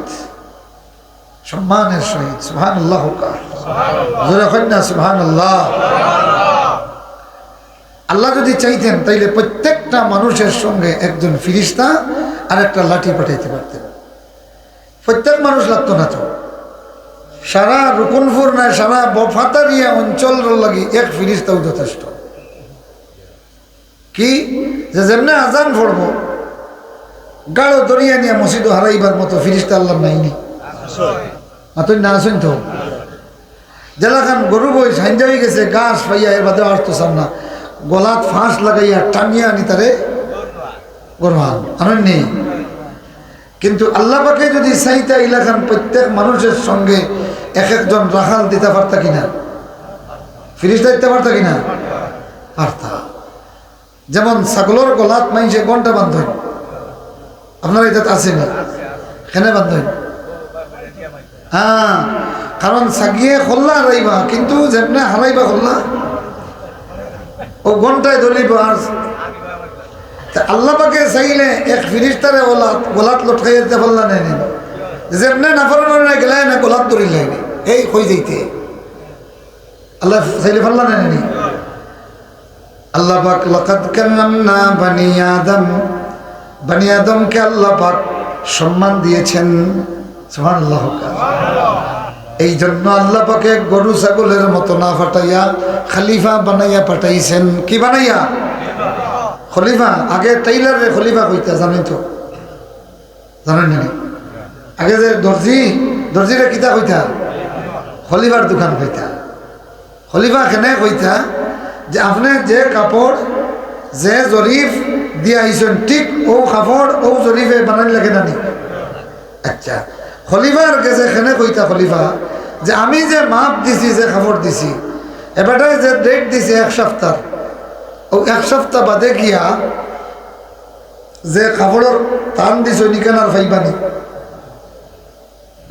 সুবহানাল্লাহ, জোরে কইন না সুবহানাল্লাহ। আল্লাহ যদি চাইতেন তাইলে প্রত্যেকটা মানুষের সঙ্গে একজন ফিরিস্তা আর একটা লাঠি পাঠাইতে পারতেন। প্রত্যেক মানুষ লাগতো না তো, সারা রুকুনপুর না সারা বফাতারিয়া অঞ্চল লাগি এক ফিরিস্তাও যথেষ্ট। কি যে যেমনে আজান পড়বো গাঢ় দরিয়া নিয়ে মসজিদ হারাইবার মতো ফিরিস্তা আল্লাহ নাইনি, তুই না আসেন তো। জেলাখান গরু বই সাইন্দা হয়ে গেছে, গাছ পাইয়া এর বাদে আসতো চান না, গলাত ফাঁস লাগাইয়া টানিয়া আনি তারে গরমান আনেননি। কিন্তু আল্লাহ পাকে যদি চাইতা এলাকান প্রত্যেক মানুষের সঙ্গে এক একজন রাখাল দিতে পারতা কিনা, ফিরিস্তা দিতে পারতা কিনা? পারতা। যেমন ছাগলের গলাত মাইছে ঘন্টা বান্ধন, আপনারা এটা আছে না? কেন বান্ধন? হ্যাঁ, কারণ সাগিয়ে খোল্লা হারাইবা, কিন্তু যেমনে হারাইবা খোল্লা ও ঘন্টায় ধরিব। আর আল্লাহ পাকে চাইলে এক ফিরিস্তারে গোলাত লটকাই দিতে পারলা নেই, যেমনে নাফরমান গেলাই না গোলাত ধরিলাই এই কই যাইতে আল্লাহ চাইলে পারলা নেই। আল্লাহ পাক লাকাদ কাররামনা বানি আদম, বানি আদমকে আল্লাহ পাক সম্মান দিয়েছেন। সুবহানাল্লাহ। এই জন্য আল্লাহ পাকে গরু ছাগলের মতো না ফাটাইয়া খলিফা বানাইয়া পাঠাইছেন। কি বানাইয়া? খলিফা। আগে টেইলারে খলিফা কইতা, জানেন তো? জানেন না? আগে যে দর্জিরে কিতা কইতা? খলিফার দোকান কইতা। খলিফা কেনে কইতা যে আপনি যে কাপড় যে জরিফ দিয়ে আইছেন ঠিক ও কাপড় ও জরিফে বানাই লাগে না নি? আচ্ছা, খলিফার কাছে কেনে কইতা খলিফা যে আমি যে মাপ দিছি, যে কাপড় দিছি, এবারে যে ডেট দিছি এক সপ্তাহ, ও এক সপ্তাহ বাদে গিয়া যে কাপড়ের টান দিছ নিকেন আর ফাইবানি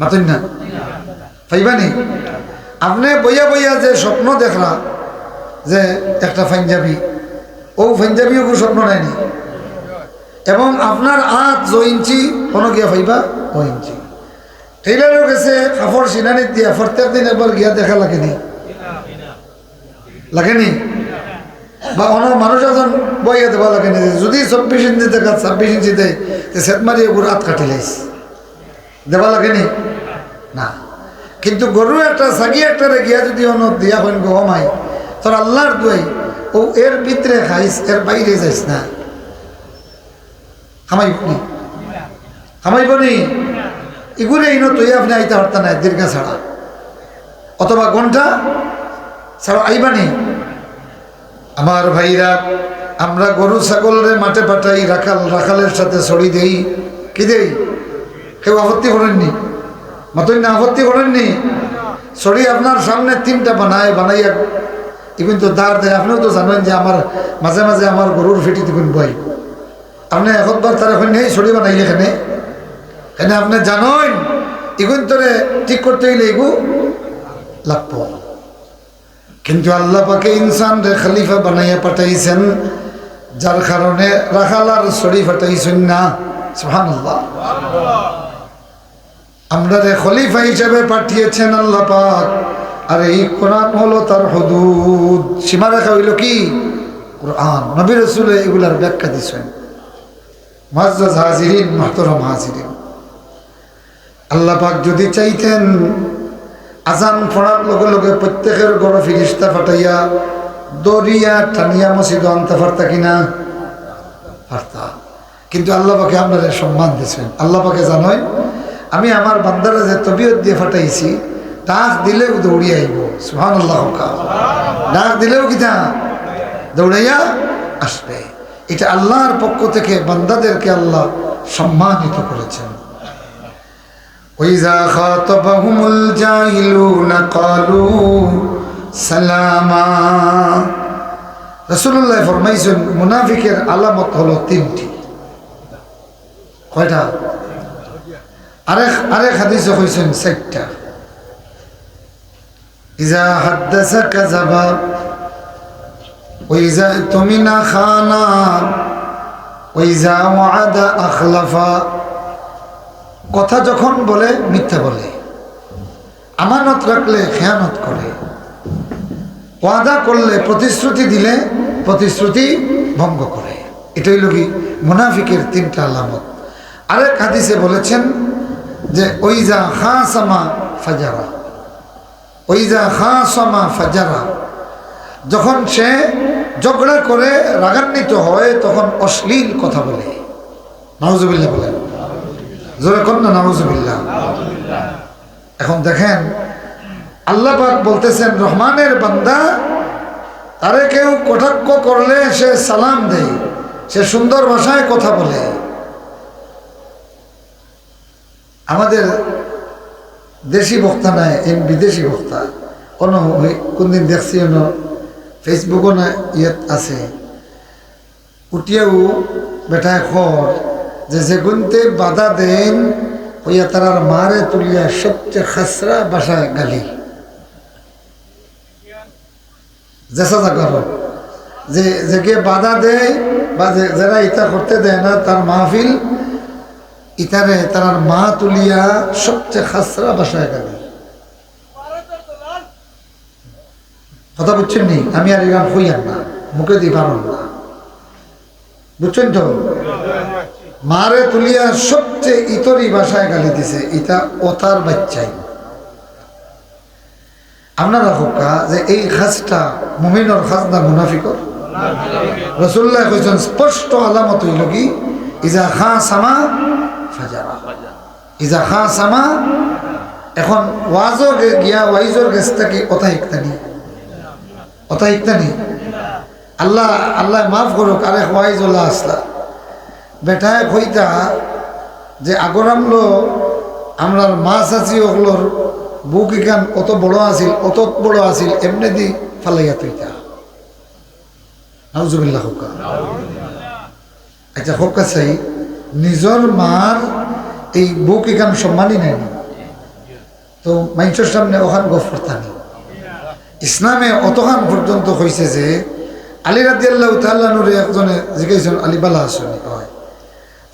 মাতুন না, ফাইবানি। আপনি বইয়া বইয়া যে স্বপ্ন দেখলা যে একটা পাঞ্জাবি, ও পাঞ্জাবিও কোনো স্বপ্ন নেয়নি, এবং আপনার হাত 6 ইঞ্চি কোনো গিয়া ফাইবা 9 ইঞ্চি। টেইলারের কাছে কাপড় সিনানি দিয়া প্রত্যেক দিন একবার গিয়া দেখা লাগেনি? লাগেনি? বা অন্য মানুষ এখন বইয়া দেওয়া লাগেনি যদি 24 ইঞ্চি দেখা 26 ইঞ্চি দেয় সেট মারিয়ে গরু হাত কাটি লাইস দেওয়া লাগেনি? না। কিন্তু গরু একটা সাগি একটা গিয়া যদি অন্য দিয়া হইন গমাই তোর আল্লাহর দোয়াই ও এর ভিতরে খাইস, এর বাইরে যাইস না। খামাইবনি, খামাইবনি এগুলো এই তুই আপনি আইতে পারতেন না দীর্ঘা ছাড়া, অথবা ঘন্টা ছাড়া আইবানি। আমার ভাইরা, আমরা গরু ছাগলের মাঠে পাঠাই, রাখালের সাথে ছড়ি দেই, কি দেই? কেউ আপত্তি করেননি? মতন না আপত্তি করেননি? ছড়ি আপনার সামনে 3টা বানাইয়া এখন তো দাঁড় দেয়। আপনিও তো জানেন যে আমার মাঝে মাঝে আমার গরুর ফিটি দেখুন বই, আপনি একবার তার এখন নেই ছড়ি বানাইলে এখানে এখানে আপনি জানেন এখন তোরে ঠিক করতে গেলে এগু লাগবো। কিন্তু আল্লাহ পাকে ইনসান রে খলিফা বানাইয়া পাঠাইছেন, যার কারণে রাখাল আর ছড়ি ফাটাইছেন না। সুবহানাল্লাহ। আমরা রে খলিফা হিসেবে পাঠিয়েছেন আল্লাহ পাক, আর এই কোরআন হলো তার হুদুদ, সীমারেখা হইল কি? কোরআন। নবী রাসূল এগুলার ব্যাখ্যা দিয়েছেন। মুআজ্জাজ হাজিরিন, মুহতারাম হাজিরিন, আল্লাহ পাক যদি চাইতেন আজান পড়ার লগে লগে প্রত্যেকের ঘরে ফিরিস্তা পাঠাইয়া দরিয়া টানিয়া মসজিদ আনতে পারতা কিনা? পারতা। কিন্তু আল্লাহ পাকে আপনাদের সম্মান দিয়েছেন। আল্লাহ পাকে জানোই আমি আমার বান্দারা যে তবিয়ত দিয়ে ফাটাইছি, ডাক দিলেও দৌড়িয়ে আইব। সুবহানাল্লাহ। ডাক দিলেও কিনা দৌড়াইয়া আসবে। এটা আল্লাহর পক্ষ থেকে বান্দাদেরকে আল্লাহ সম্মানিত করেছেন। ওয়াইযা খাতাবাহুমুল জাহিলুনা ক্বালু সালামা। রাসূলুল্লাহ ফরমাইছেন মুনাফিকের আলামত হলো তিনটি। কয়টা? আরেক হাদিসে কইছেন চারটা। ইযা হাদ্দাসা কাযাবা ওয়াইযা তুমিনা খানা ওয়াইযা ওয়াদা আখলাফা। কথা যখন বলে মিথ্যা বলে, আমানত রাখলে খেয়ানত করে, ওয়াদা করলে প্রতিশ্রুতি দিলে প্রতিশ্রুতি ভঙ্গ করে। এটাই লোকি মুনাফিকের তিনটা আলামত। আরেক হাদিসে বলেছেন যে ওইজা খাসামা ফাজারা, ওইজা খাসামা ফাজারা, যখন সে ঝগড়া করে রাগান্বিত হয় তখন অশ্লীল কথা বলে। নাউজুবিল্লাহ বলেন, জোরে কোন না নাউজুবিল্লাহ। এখন দেখেন আল্লাহ পাক বলতেছেন রহমানের বান্দা, তারে কেউ কটাক্ষ করলে সে সালাম দেয়, সে সুন্দর ভাষায় কথা বলে। আমাদের দেশি বক্তা নাই, বিদেশি বক্তা কোনদিন দেখছি ফেসবুকও না ইয়ে আছে, উঠিয়াও বেটায় খর যে গুনতে বাধা দেন হইয়া তারার মারে তুলিয়া সবচেয়ে খাসরা বাসায় গালি জেসা জাগার যে কে বাধা দেয় বা যারা ইতা করতে দেয় না তার মাহফিল ইতারে তার মা তুলিয়া সবচেয়ে খাসরা বাসায় গালি। কথা বুঝছেন নি? আমি আর এরাম হইয়ার না, মুখে দিয়ে পারন না, বুঝছেন তো? মারে তুলিয়া সবচেয়ে ইতরি ভাষায় গালি দিছে, ইটা ওতার বাচ্চাই। আপনারা হোকা যে এই খাসটা মুমিনের খাস না মুনাফিকর? রাসূলুল্লাহ কইছেন স্পষ্ট আলামত হইল কি ইজা খাসামা ফাজারা, ইজা খাসামা। এখন ওয়াজও গিয়া ওয়াইজর গেছটা কি কথা হিকতানি, কথা হিকতানি। আল্লাহ আল্লাহ মাফ করুক, আরেক ওয়াইজুল্লাহ আসলা বেটায় কইতা যে আগরামলো আমরার মাছ আছি ওগুলোর বুক ইকান অত বড় আছিল, অত বড় আছিল, এমনি দি ফালাইয়া তুইতা। নাউজুবিল্লাহ হোকা। আচ্ছা হোকা চাই নিজর মার এই বুক ইকান সম্মানই নেই তো মানুষের সামনে ওখান গফ করতানি। ইসলামে অতখান পর্যন্ত হয়েছে যে আলী রাদিয়াল্লাহু তাআলা নূরে একজনে জিজ্ঞাসা আলী বালা আসনি হয়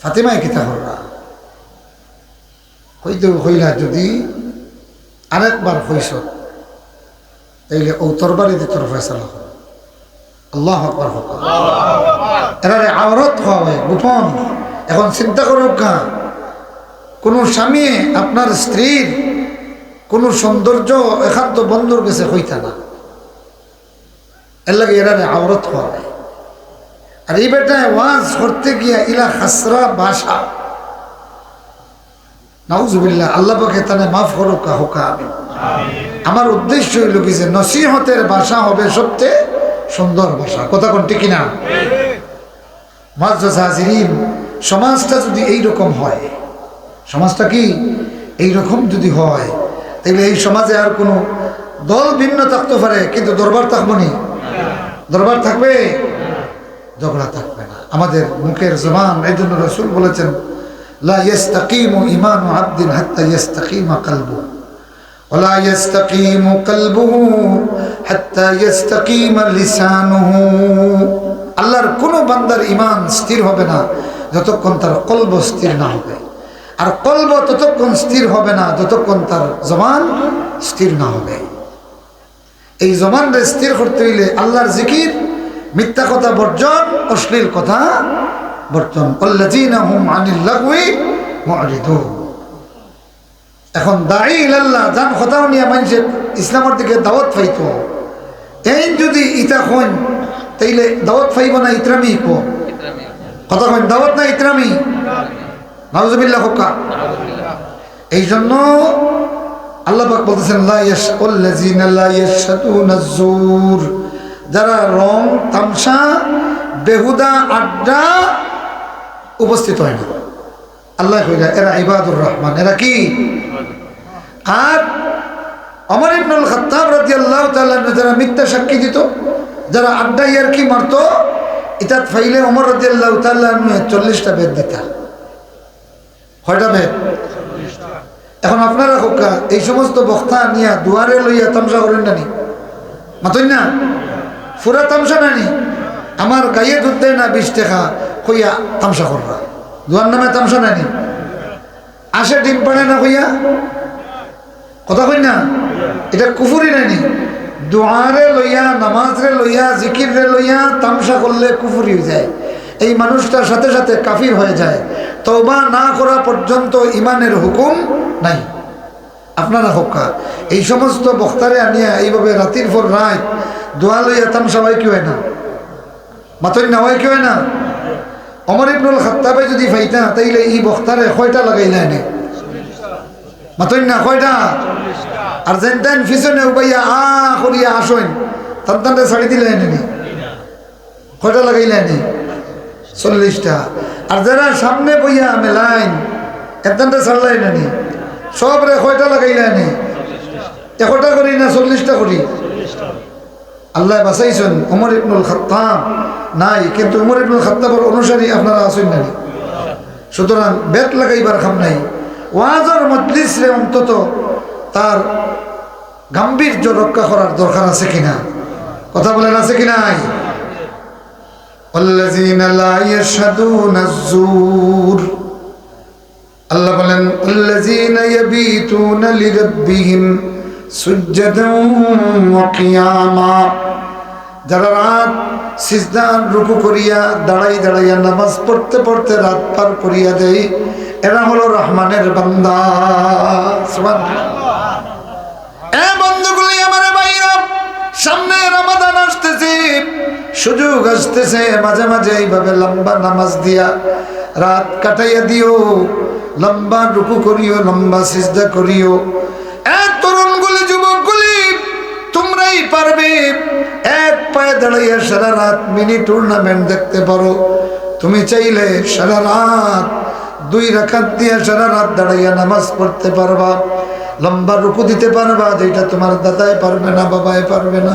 ফাতেমায় কিতা হররা হইতে হইলা যদি আরেকবার হইস তাইলে ও তরবারিতে তোর ফয়সালা হবে। আল্লাহু আকবার হোক। এরারে আওরাত হয় গোপন। এখন চিন্তা করুক না, কোনো স্বামী আপনার স্ত্রীর কোনো সৌন্দর্য একান্ত বন্ধুর কাছে হইতা না, এর লাগে এরারে আওরাত হয়। আর এই বেটায় ওয়াজ করতে গিয়া ইলা খাসরা ভাষা, নাউজুবিল্লাহ, আল্লাহ পাকে তানে মাফ করুক হোকা আমিন। আমার উদ্দেশ্য হইল কি যে নসিহতের ভাষা হবে সবচেয়ে সুন্দর ভাষা। কথা কোন ঠিক কিনা? মুআজ্জাজ হাজিরিন, সমাজটা যদি এইরকম হয়, সমাজটা কি এইরকম যদি হয়, তাহলে এই সমাজে আর কোনো দল ভিন্ন থাকতে পারে কিন্তু দরবার থাকবো নি? দরবার থাকবে, ঝগড়া থাকবে না। আমাদের মুখের জবান, এই জন্য রাসূল বলেছেন লা ইস্তাকিমু ঈমানু আবদিন হাত্তা ইস্তাকিমা কলবুহু ওয়া লা ইস্তাকিমু কলবুহু হাত্তা ইস্তাকিমা লিসানুহু। আল্লাহর কোনো বান্দার ঈমান স্থির হবে না যতক্ষণ তার কলব স্থির না হবে, আর কলব ততক্ষণ স্থির হবে না যতক্ষণ তার জবান স্থির না হবে। এই জবানকে স্থির করতে হইলে আল্লাহর জিকির, মিথ্যা কথা বর্জন, অশ্লীল কথা বর্জন। আল্লাযীনা হুম আনিল লাগওয়ি মু'রিদুন। এখন দাঈ ইলাল্লাহ জান কথাও নিয়ে মানুষের ইসলামের দিকে দাওয়াত পাইতো, এই যদি ইটা হন তাইলে দাওয়াত পাইব না ইতরামি কো কথা কন দাওয়াত না ইতরামি নাউজুবিল্লাহ হোকা এই জন্য আল্লাহ পাক বলতেছেন লা ইয়াশকুল্লাযিনা লা ইয়াশহাদুনা যুর যারা রং তামসা বেহুদা আড্ডা উপস্থিত হয় না আল্লাহ কইলা এরা ইবাদুর রহমান এরা কি আর ওমর ইবনুল খাত্তাব রাদিয়াল্লাহু তাআলা যারা মিথ্যা সাক্ষী দিত যারা আড্ডা ইয়ারকি মারতো ইতাত ফাইলে ওমর রাদিয়াল্লাহু তাআলা 40টা বেদ দিতা কয়টা বেদ এখন আপনারা হোকা এই সমস্ত বক্তা নিয়া দুয়ারে লইয়া তামসা করেন নানি মাতই না পুরা তামসা নানি আমার গায়ে দুধ দেয় না 20 টাকা কইয়া তামসা কররা দুয়ার নামে তামসা নানি আসে ডিম পাড়ে না কইয়া কথা কই না এটা কুফুরি নানি দুয়ারে লইয়া নামাজরে লইয়া জিকিরে লইয়া তামসা করলে কুফুরি হয়ে যায় এই মানুষটার সাথে সাথে কাফির হয়ে যায় তওবা না করা পর্যন্ত ইমানের হুকুম নাই আপনারা হোকা এই সমস্ত বক্তারে আনিয়া এইভাবে রাতের পর রাত দোয়া লইয়া তামসা হয় কি হয় না মাতই না হয় কি হয় না ওমর ইবনুল খাত্তাবে যদি ফাইতা তাইলে এই বক্তারে কয়টা লাগাইলা এনে মাতই না কয়টা আর যেন তেন পিছনে উবাইয়া করিয়া আসেন তান্তানটা ছাড়ি দিলে এনে কয়টা লাগাইলা এনে 40টা আর যারা সামনে বইয়া মেলাইন এতানটা ছাড়লাই নানি সব রে কয়টা লাগাইলা নি 1টা করি না 40টা করি আল্লাহ বাঁচাইছেন ওমর ইবনুল খাত্তাব নাই কিন্তু ওমর ইবনুল খাত্তাবের অনুসারী আপনারা আছেন নানি সুতরাং বেত লাগাইবার খাম নাই ওয়াজের মজলিস রে অন্তত তার গাম্ভীর্য রক্ষা করার দরকার আছে কিনা কথা বলেন আছে কি নাই والذين لا يشهدون الزور আল্লাহ বলেন الذين يبيتون لربهم سجدا وقياما যারা রাত সিজদা রুকু করিয়া দাঁড়াই দাঁড়াইয়া নামাজ পড়তে পড়তে রাত পার করিয়া দেয় এরা হলো রহমানের বান্দা সুবহানাল্লাহ এ বন্ধুগুলি আমার ভাইরা সামনে রমাদান আসতেছে সুযোগ আসতেছে মাঝে মাঝে এইভাবে লম্বা নামাজ দিয়া রাত কাটাইয়া দিও লম্বা রুকু করিও লম্বা সিজদা করিও এক তরুণগুলি যুবকগুলি তোমরাই পারবে এক পায়ে দাঁড়াইয়া সারা রাত মিনি টুর্নামেন্ট দেখতে পারো তুমি চাইলে সারা রাত 2 রাকাত দিয়া সারা রাত দাঁড়াইয়া নামাজ পড়তে পারবা লম্বা রুকু দিতে পারবা যেটা তোমার দাদাই পারবে না বাবাই পারবে না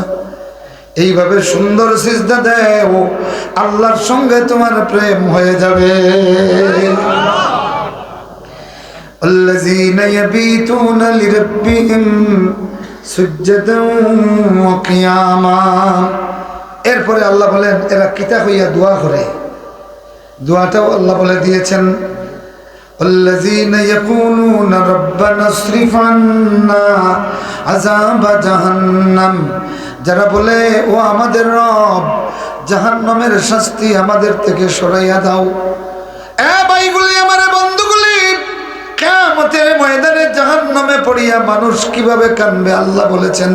এইভাবে সুন্দর সিজদা দেও আল্লাহর সঙ্গে তোমার প্রেম হয়ে যাবে الذين يبيتون لربهم سجدا وقياما এরপরে আল্লাহ বলেন এরা কিতা হইয়া দোয়া করে দোয়াটাও আল্লাহ বলে দিয়েছেন الذين يقولون ربنا اصرف عنا عذاب جهنم যারা বলে ও আমাদের রব জাহান্নামের শাস্তি আমাদের থেকে সরাইয়া দাও এ ভাইগুলি আমার বন্ধুগুলি কিয়ামতের ময়দানে জাহান্নামে পড়িয়া মানুষ কিভাবে কাঁদবে আল্লাহ বলেছেন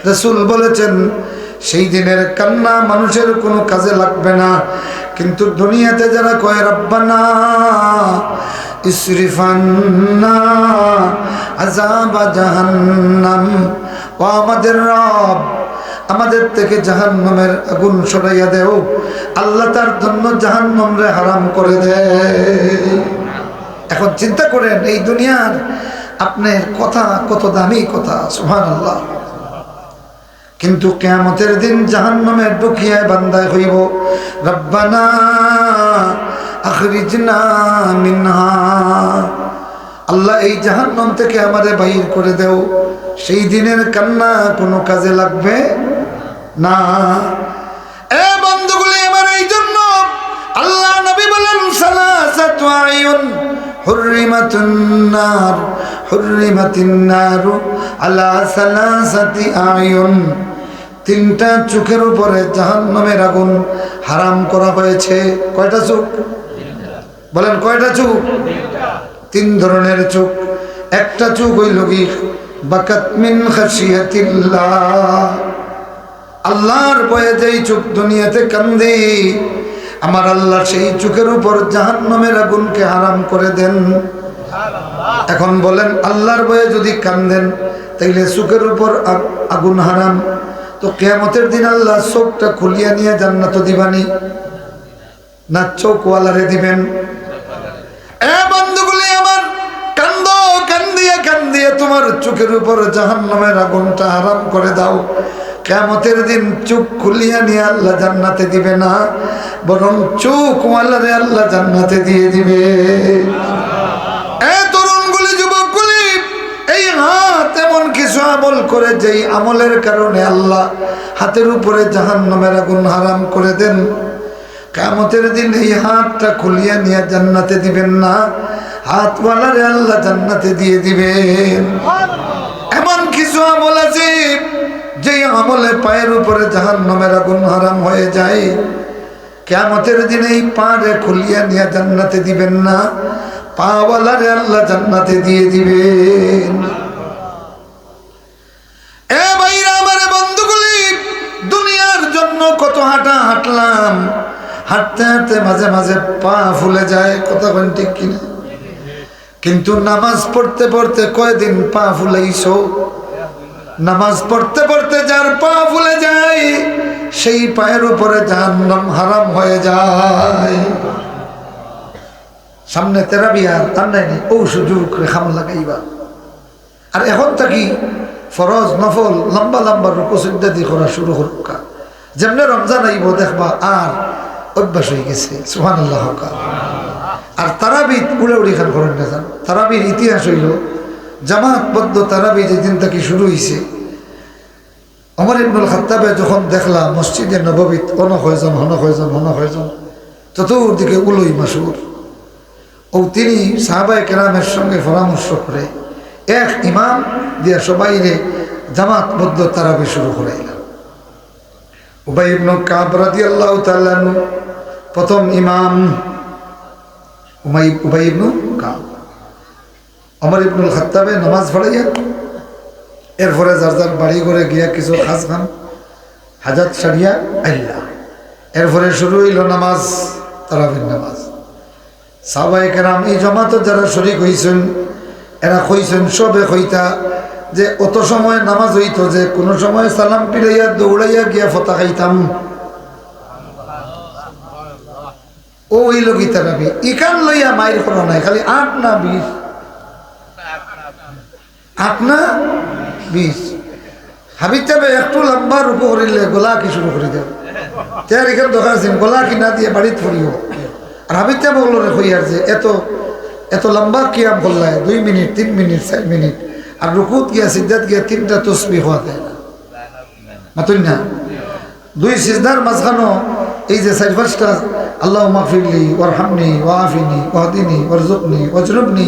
রাসূল বলেছেন সেই দিনের কান্না মানুষের কোনো কাজে লাগবে না কিন্তু দুনিয়াতে যারা কয় রব্বানা ইসরিফ আন্না আযাব জাহান্নাম ও আমাদের রব আমাদের থেকে জাহান্নামের আগুন সরাইয়া দেও আল্লাহ তার জন্য জাহান্নামরে হারাম করে দেয় এখন চিন্তা করেন এই দুনিয়ার আপনার কথা কত দামি কথা সুবহানাল্লাহ কিন্তু কিয়ামতের দিন জাহান্নামে ঢুকিয়া বান্দায় হইব রব্বানা আখরিজনা মিনহা আল্লাহ এই জাহান্নাম থেকে আমাদের বাইর করে দেও সেই দিনের কান্না কোনো কাজে লাগবে না এ বন্ধুগুলি আমার এই জন্য আল্লাহ নবী বলেন সালাসাতু আয়ুন হুররিমাতিন নার আলা সালাসাতি আয়ুন 3টা চোখের উপরে জাহান্নামের আগুন হারাম করা হয়েছে কয়টা চোখ বলেন কয়টা চোখ 3 ধরনের চোখ একটা চোখ হইল কি বাকাত মিন খাশিয়াতিল্লাহ আল্লাহর ভয়ে যেই চোখ দুনিয়াতে কান্দে, আমার আল্লাহ সেই চোখের উপর জাহান্নামের আগুনকে হারাম করে দেন। এখন বলেন, আল্লাহর ভয়ে যদি কান্দেন তাইলে চোখের উপর আগুন হারাম, তো কিয়ামতের দিন আল্লাহ চোখটা খুলিয়া নিয়ে জান্নাত দিবানি না চোখওয়ালারে দিবেন? এ বন্ধুগুলি আমার, কান্দো, কান্দিয়ে কান্দিয়ে তোমার চোখের উপর জাহান্নামের আগুনটা হারাম করে দাও। কিয়ামতের দিন চোখ খুলিয়া নিয়ে আল্লাহ জান্নাতে দিবে না, বরং চোখওয়ালারে আল্লাহ জান্নাতে দিয়ে দিবে। তরুণগুলি, যুবকগুলি, এই হাত এমন কিছু আমল করে যেই আমলের কারণে আল্লাহ হাতের উপরে জাহান্নামের আগুন হারাম করে দেন। কিয়ামতের দিন এই হাতটা খুলিয়া নিয়ে জান্নাতে দিবেন না, হাতওয়ালারে আল্লাহ জান্নাতে দিয়ে দিবেন। এমন কিছু আমল আছে যেই আমলে পায়ের উপরে জাহান্নামের আগুন হারাম হয়ে যায়, কিয়ামতের দিন এই পারে খুলিয়া নিয়ে জান্নাতে দিবেন না, পাওয়ালারে আল্লাহ জান্নাতে দিয়ে দিবেন। এ ভাইরা আমার, বন্ধুগুলি, দুনিয়ার জন্য কত হাঁটা হাঁটলাম, হাঁটতে হাঁটতে মাঝে মাঝে পা ফুলে যায়, কথা বলেন ঠিক কিনা? কিন্তু নামাজ পড়তে পড়তে কয়দিন পা ফুলাইছো? নামাজ পড়তে পড়তে যার পা ফুলে যায়, সেই পায়ের উপরে জাহান্নাম হারাম হয়ে যায়। সামনে তেরাবি আর তার নাইনি, ও সুযোগ রেখাম লাগাইবা। আর এখন থাকি ফরজ নফল লম্বা লম্বা রুকু সিজদা দিয়ে করা শুরু করুকা, যেমনে রমজান আইব দেখবা আর অভ্যাস হয়ে গেছে। সুবহানাল্লাহ। আর তারাবি উড়ে উড়ি খান করেন না যান। তারাবির ইতিহাস হইল, জামাতবদ্ধ তারাবি যেদিন থেকে শুরু হয়েছে, ওমর ইবনুল খাত্তাবে যখন দেখলাম মসজিদে নববীত অনকয়জন হনকয়জন চতুর্দিকে উলই মাসুর, ও তিনি সাহাবায়ে কেরামের সঙ্গে পরামর্শ করে এক ইমাম দিয়া সবাইরে জামাতবদ্ধ তারাবি শুরু করাইলাম। উবাই ইবনে কাব রাদিয়াল্লাহু তাআলা আনহু প্রথম ইমাম। উবাই ইবনে কাব ওমর ইবনুল খাত্তাবে নামাজ পড়াইয়া এরপরে যার যার বাড়ি করে গিয়া কিছু খাস খান হাজাত সারিয়া আইলা, এরপরে শুরু হইল নামাজ, তারাবির নামাজ। সাহাবায়ে কেরাম এই জামাতে যারা শরীক হইছেন এরা কইছেন, সবে কইতা যে অত সময় নামাজ হইতো যে কোন সময় সালাম ফিরাইয়া দৌড়াইয়া গিয়া ফতা খাইতাম। ও হইল কি তারাবি, ইকান লইয়া মাইর করা নাই, খালি 8 না 20, 8 না 20। হাবিব যাবে একটু লম্বা রূপ করিলে গলা কি শুরু করে দেব, তার এখানে দরকার আছে গলা কি না দিয়ে বাড়িতে ফুরিও। আর হাবিব যাবে বললো রে হইয়ার যে এত লম্বা কিয়াম করলায় 2 মিনিট 3 মিনিট 4 মিনিট, আর রুকুত গিয়া সিজদাত গিয়া 3টা তসবিহ হওয়া দেয় না, মাতুন না 2 সিজদার মাঝখানো এই যে 4-5টা আল্লাহুম্মা গফিরলি ওয়ারহামনি ওয়াআফিনি ওয়াহদিনি ওয়ারযুকনি ওয়াজনুবনি,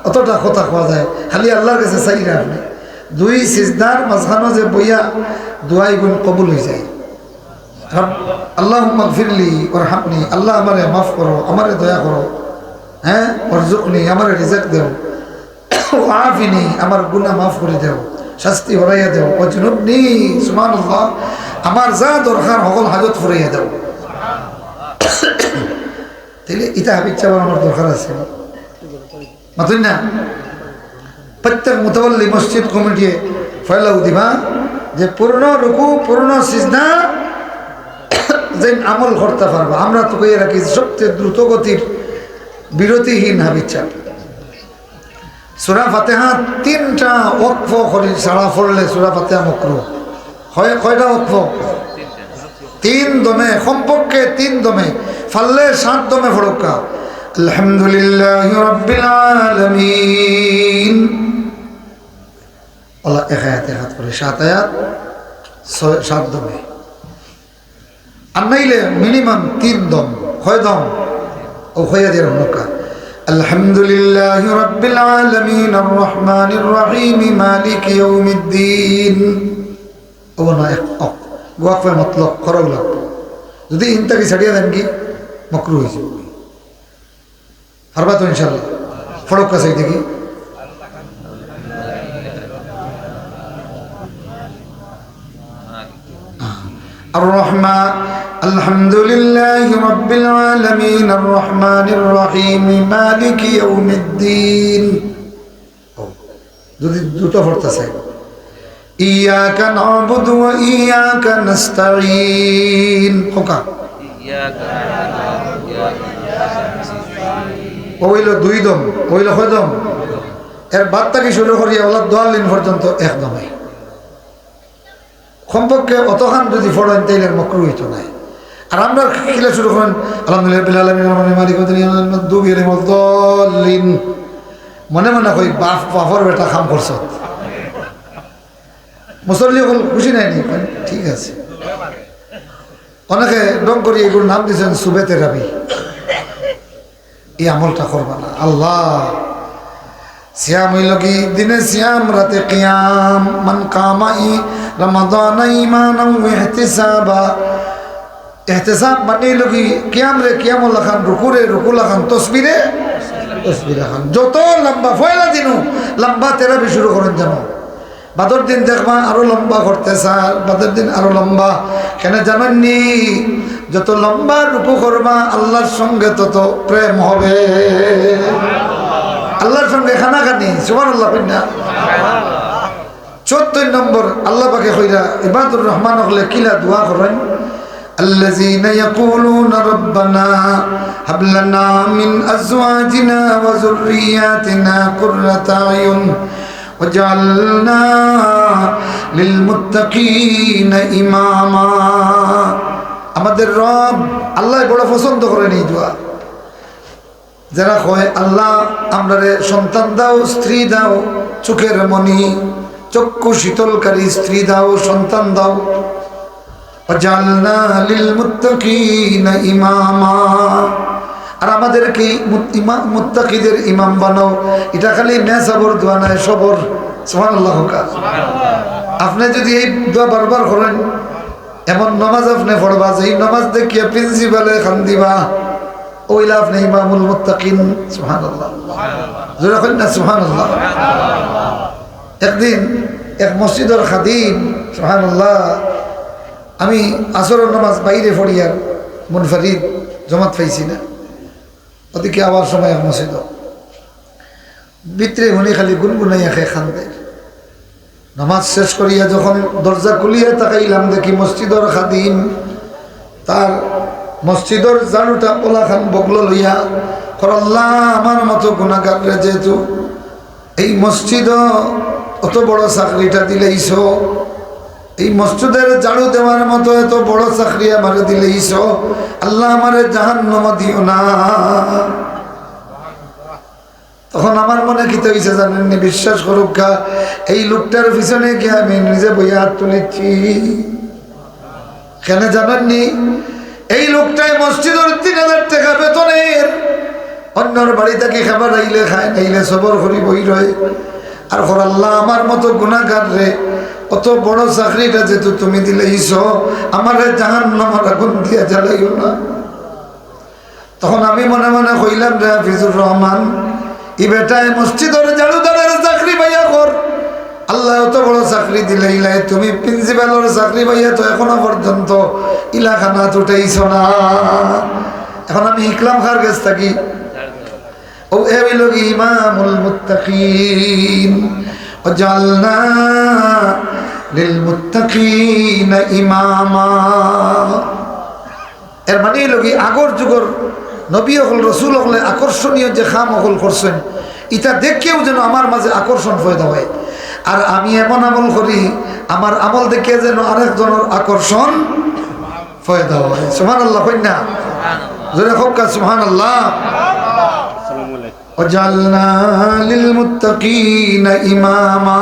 অতটা কথা কোয়া যায়, খালি আল্লাহর কাছে চাইরা আপনি 2 সিজদার মাঝখানো যে বইয়া দোয়াই গুণ কবুল হয়ে যায়। আল্লাহুম্মা গফিরলি ওয়ারহামনি, আল্লাহ আমারে মাফ করো, আমারে দয়া করো, হ্যাঁ, ওয়ারযুকনি, আমারে রিজিক দেও, ওয়াআফিনি, আমার গুনাহ মাফ করে দেও, শাস্তি হরাইয়া দেও, ওয়াজনুবনি, সুবহানাল্লাহ, আমার যা দরকার সকল হাজত ফুরাইয়া দেও। তাইলে এটা হাবিব চাবার আমার দরকার আছে, মাতুন না? প্রত্যেক মুতাওয়াল্লি মসজিদ কমিটি ফয়লাও দিবা যে পূর্ণ রুকু পূর্ণ সিজদা যেন আমল করতে পারবো। আমরা তো কইয়া রাখি সবচেয়ে দ্রুত গতির বিরতিহীন হাবিব চাপ। সূরা ফাতিহা 3টা ওয়াকফ করে ছাড়া পড়লে সূরা ফাতিহা মাকরুহ হয়। কয়টা ওয়াকফ? 3 দমে, কমপক্ষে 3 দমে, ফাললে 7 দমে ফড়কা। আলহামদুলিল্লাহি রাব্বিল আলামিন, আল্লাহ এক আয়াত করে 7 আয়াত 7 দমে, আর নাইলে মিনিমাম 3 দম। কয় দম? ও হইয়া দিয়ে ফড়কা। আলহামদুলিল্লাহি রাব্বিল আলামিন আর রহমানির রহিম মালিকি ইয়াউমিদ্দিন। ও না এক ওয়াকফের মতলব খরচ লাগবে, যদি ইনটাকে ছাড়িয়ে দেন কি মাকরুহ হয়ে যাবে। পারবা তো ইনশাল্লাহ? ফড়ক কাছে দেখি। الرحمن الحمد لله رب العالمين الرحمن الرحيم مالك يوم الدين দুটো পড়তেছে إياك نعبد وإياك نستعين খোকা ওইল দুই দম ওইল হয় দম এর বাদ থেকে শুরু করিয়া ওলা দোয়ালিন পর্যন্ত একদমই কমপক্ষে অতখান যদি ফড়েন তাইলে মকরু হইতো নাই আর আমরা খেলে শুরু করেন আলহামদুলিল্লাহ মনে মনে কই বাপর বেটা খাম করছ মুসল্লি হল খুশি নাই নি ঠিক আছে অনেকে ডং করি এগুলোর নাম দিয়েছেন সুবেতে রাবি এই আমলটা করবা না আল্লাহ সিয়াম হইল কি দিনে সিয়াম রাতে কিয়াম মান কামাই রমাদান ঈমানান ওয়া ইহতিসাবা ইহতিসাব মানে হইল কি কিয়াম রে কিয়াম লাখান রুকুরে রুকু লাখান তসবিরে তসবির লাখান যত লম্বা ফয়লা দিনু লম্বা তেরাবি শুরু করেন জানো বাদর দিন দেখবা আরো লম্বা করতে স্যার বাদর দিন আরো লম্বা কেন জানেননি যত লম্বা রুকু করবা আল্লাহর সঙ্গে তত প্রেম হবে আল্লাহর সঙ্গে খানাখানি সুবহানাল্লাহ কইনা 74 নম্বর আল্লাহ পাকে কইরা ইবাদুর রহমান হলে কিলা দোয়া করেন الذين يقولون ربنا هب لنا من ازواجنا وذرياتنا قرة اعين وجعلنا للمتقين اماما আমাদের রব আল্লাহ বড় পছন্দ করেন এই দোয়া যারা কয় আল্লাহ আমরারে সন্তান দাও স্ত্রী দাও চোখের মনি চক্ষু শীতলকারী স্ত্রী দাও সন্তান দাও ওয়াজআলনা লিল মুত্তাকিনা ইমামা আর আমাদেরকে মুত্তাকিদের ইমাম বানাও এটা খালি মেসাবর দোয়া নয় সবর সুবহানাল্লাহ আপনি যদি এই দোয়া বারবার করেন এমন নামাজ আপনি পড়বা যেই নামাজ দেখিয়া প্রিন্সিপালে খান দিবা ওইলা আপনি ইমামুল মুত্তাকিন সুবহানাল্লাহ জোরে করেন না সুবহানাল্লাহ একদিন এক মসজিদের খাদিম সুবহানাল্লাহ আমি আসরের নামাজ বাইরে পড়িয়ার মুনফারিদ জমাত পাইছি না ওদিকে আবার সময় মসজিদ ভিতরে উনি খালি গুনগুনাইয়া খেয়ে খান্দে নামাজ শেষ করিয়া যখন দরজা খুলিয়া তাকাইলাম দেখি মসজিদের খাদিম তার মসজিদের জানুটা ওলা খান বগলো লইয়া আল্লাহ আমার মতো গুনাহগার রে যেহেতু এই মসজিদ অত বড় চাকরিটা দিলেইছ এই মসজিদের ঝাড়ু দেওয়ার মতো এত বড় চাকরি আমারে দিলেইছ আল্লাহ আমারে জাহান্নাম দিও না তখন আমার মনে কি হইছে জানেননি বিশ্বাস করুক এই লোকটার পিছনে গিয়ে আমি নিজে বইয়া হাত তুলেছি কেন জানেননি এই লোকটাই মসজিদের 3000 টাকা বেতনের অন্যর বাড়ি থেকে খাবার আইলে খায় নাইলে সবর করি বই রয় আর আল্লাহ আমার মতো গুনাহগার রে অত বড় চাকরিটা যেহেতু তুমি দিলেইছ আমার জাহান্নামের আগুন দিয়া জ্বালাইও না তখন আমি মনে মনে কইলাম রে হাফিজুর রহমান ই বেটায় মসজিদের ঝাড়ুদারের চাকরি পাইয়া কর আল্লাহ অত বড় চাকরি দিলে তুমি প্রিন্সিপালের চাকরি পাইয়া তো এখনো পর্যন্ত ইলাখানা উঠাইছ না এখন আমি ইকলাম খার গেছ থাকি ও এবিল ইমামুল মুত্তাকিন ওয়াজআলনা লিল মুত্তাকিনা ইমামা এর মানে লগি আগর যুগর নবী হল রসুল হলে আকর্ষণীয় যে খাম হল করছেন এটা দেখেও যেন আমার মাঝে আকর্ষণ পয়দা হয় আর আমি এমন আমল করি আমার আমল দেখে যেন আরেকজনের আকর্ষণ পয়দা হয় সুবহানাল্লাহ কইনা জোরে হোক সুবহানাল্লাহ ওয়াজআলনা লিল মুত্তাকিনা ইমামা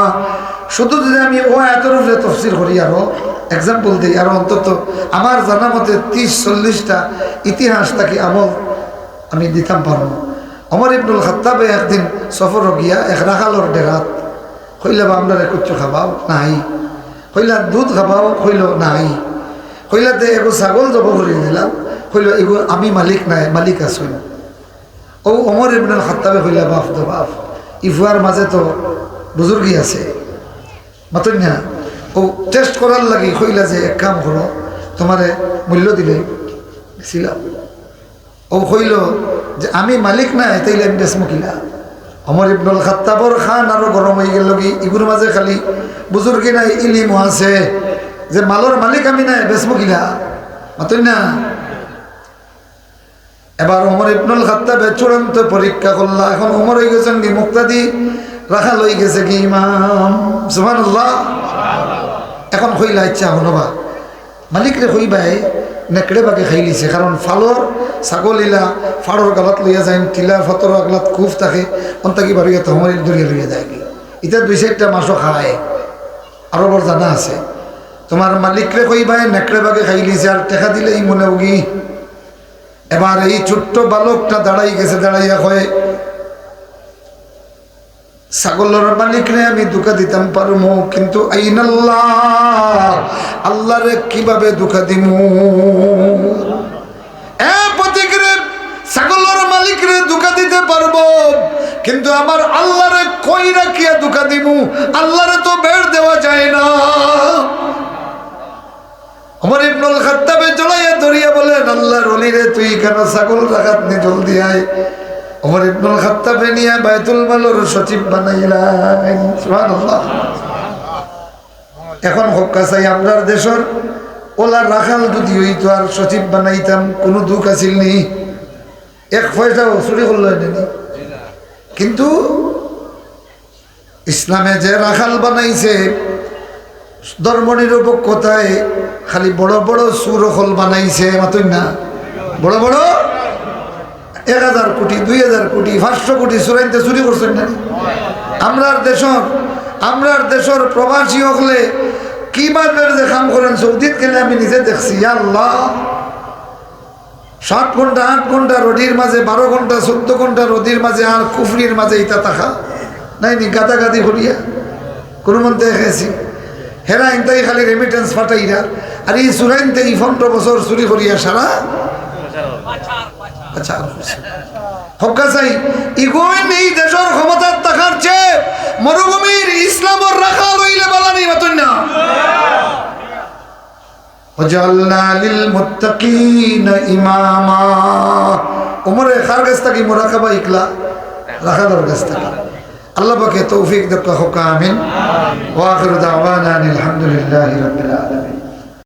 শুধু যদি আমি ও আয়াতের উপরে তাফসীর করি আরো এক্সাম্পল দিই আর অন্তত আমার জানা মতে 30-40টা ইতিহাস তাকে আমল আমি দিতাম পারবো ওমর ইবনুল খাত্তাবে একদিন সফর গিয়া এক রাখালোর ডেরাত কইলে বা আমরা কুচ্ছু খাবাও নাই কইলা দুধ খাবাও কইল নাই কইলাতে এগো ছাগল জব করে দিলাম কইল এগো আমি মালিক নাই মালিক আসুন ও ওমর ইবনুল খাত্তাবে কইলা বাপ তো বাপ ইফুয়ার মাঝে তো বুজুর্গি আছে মাতন না ও টেস্ট করার লাগি কইলা যে এক কাম করো তোমারে মূল্য দিলে ছিলাম ও কইল যে আমি মালিক নাই তাইলে আমি বেসমু কিলা ওমর ইবনুল খাত্তাবর খান আরো গরম হয়ে গেল কি ইগুর মাঝে খালি বুজুর্গি নাই ইলিম আছে যে মালর মালিক আমি নাই বেসমু কিলা মাতুন না এবার ওমর ইবনুল খাত্তাবের চূড়ান্ত পরীক্ষা করলা এখন ওমর হয়ে গেছেন কি মুক্তাদি রাখা লই গেছে কি ইমাম সুবহানাল্লাহ এখন কইলা ইচ্ছা হনবা মালিক রে কইবাই নেকড়ে বাকে খাই লিছে কারণ ফালর ছাগলিলা ফাড়র গালাত লইয়া যায় টিলার ফাতর গালাত খুব থাকে অন্তাকি বাড়িয়ে তো আমার দূরিয়ে লইয়া যায় কি এটা 2-4টা মাসও খায় আরো বড় জানা আছে তোমার মালিকরে কইবাই নেকড়ে বাকে খাই লিছে আর টেকা দিলে এই মনে উগি এবার এই ছোট্ট বালকটা দাঁড়াই গেছে দাঁড়াইয়া কয় ছাগলের মালিকরে আমি দুঃখা দিতাম পারমু কিন্তু আইনাল্লাহ আল্লাহরে কিভাবে দুঃখা দিমু প্রতিক্রে ছাগলের মালিকরে দুঃখা দিতে পারবো কিন্তু আমার আল্লাহরে কই রাখিয়া দুঃখা দিমু আল্লাহরে তো বের দেওয়া যায় না ওমর ইবনুল খাত্তাবে জড়াইয়া ধরিয়া বলেন আল্লাহর ওলিরে তুই কেন ছাগল রাখাত নি জলদি আয় ওমর ইবনুল খাত্তাবে নিয়ে বাইতুল মালের সচিব বানাইলেন সুবহানাল্লাহ এখন হক্কা চাই আমরার দেশের ওলা রাখাল যদি হইতো আর সচিব বানাইতাম কোনো দুঃখ আছিল নি এক পয়সাও চুরি করল কিন্তু ইসলামে যে রাখাল বানাইছে ধর্মনিরপেক্ষতায় খালি বড় বড় সুরখল বানাইছে মাতুন না বড় বড় 1000 কোটি 2000 কোটি 500 কোটি চুরাইতে চুরি করছেন না আমরার দেশের প্রবাসী হলে কি মারবের যে কাম করেন সৌদিত গেলে আমি নিজে দেখছি আল্লাহ 7 ঘন্টা 8 ঘন্টা রোদির মাঝে 12 ঘন্টা 14 ঘন্টা রোদির মাঝে আর কুফরির মাঝে ইটা তাকা নাই নি গাদাগাদি করিয়া কোনো মন দেখেছি হেরা ইনতাই খালি রেমিটেন্স ফাটাইরা আর এই চুরাইতে 15 বছর চুরি করিয়া সারা আচ্ছা হক্কা চাই ইগোই নেই দেশের ক্ষমতার টাকার চেয়ে মরুভূমির ইসলামর রাখা লইলে বালানি মতন না ওয়াজআলনা লিল মুত্তাকিনা ইমামা ওমরে খার কাছ থেকে মুরাকাবা ইকলা রাখা দরকার থাকে আল্লাহ পাকে তৌফিক দাও হক্কা আমিন ওয়া আখিরু দাওয়ানা আলহামদুলিল্লাহি রাব্বিল আলামিন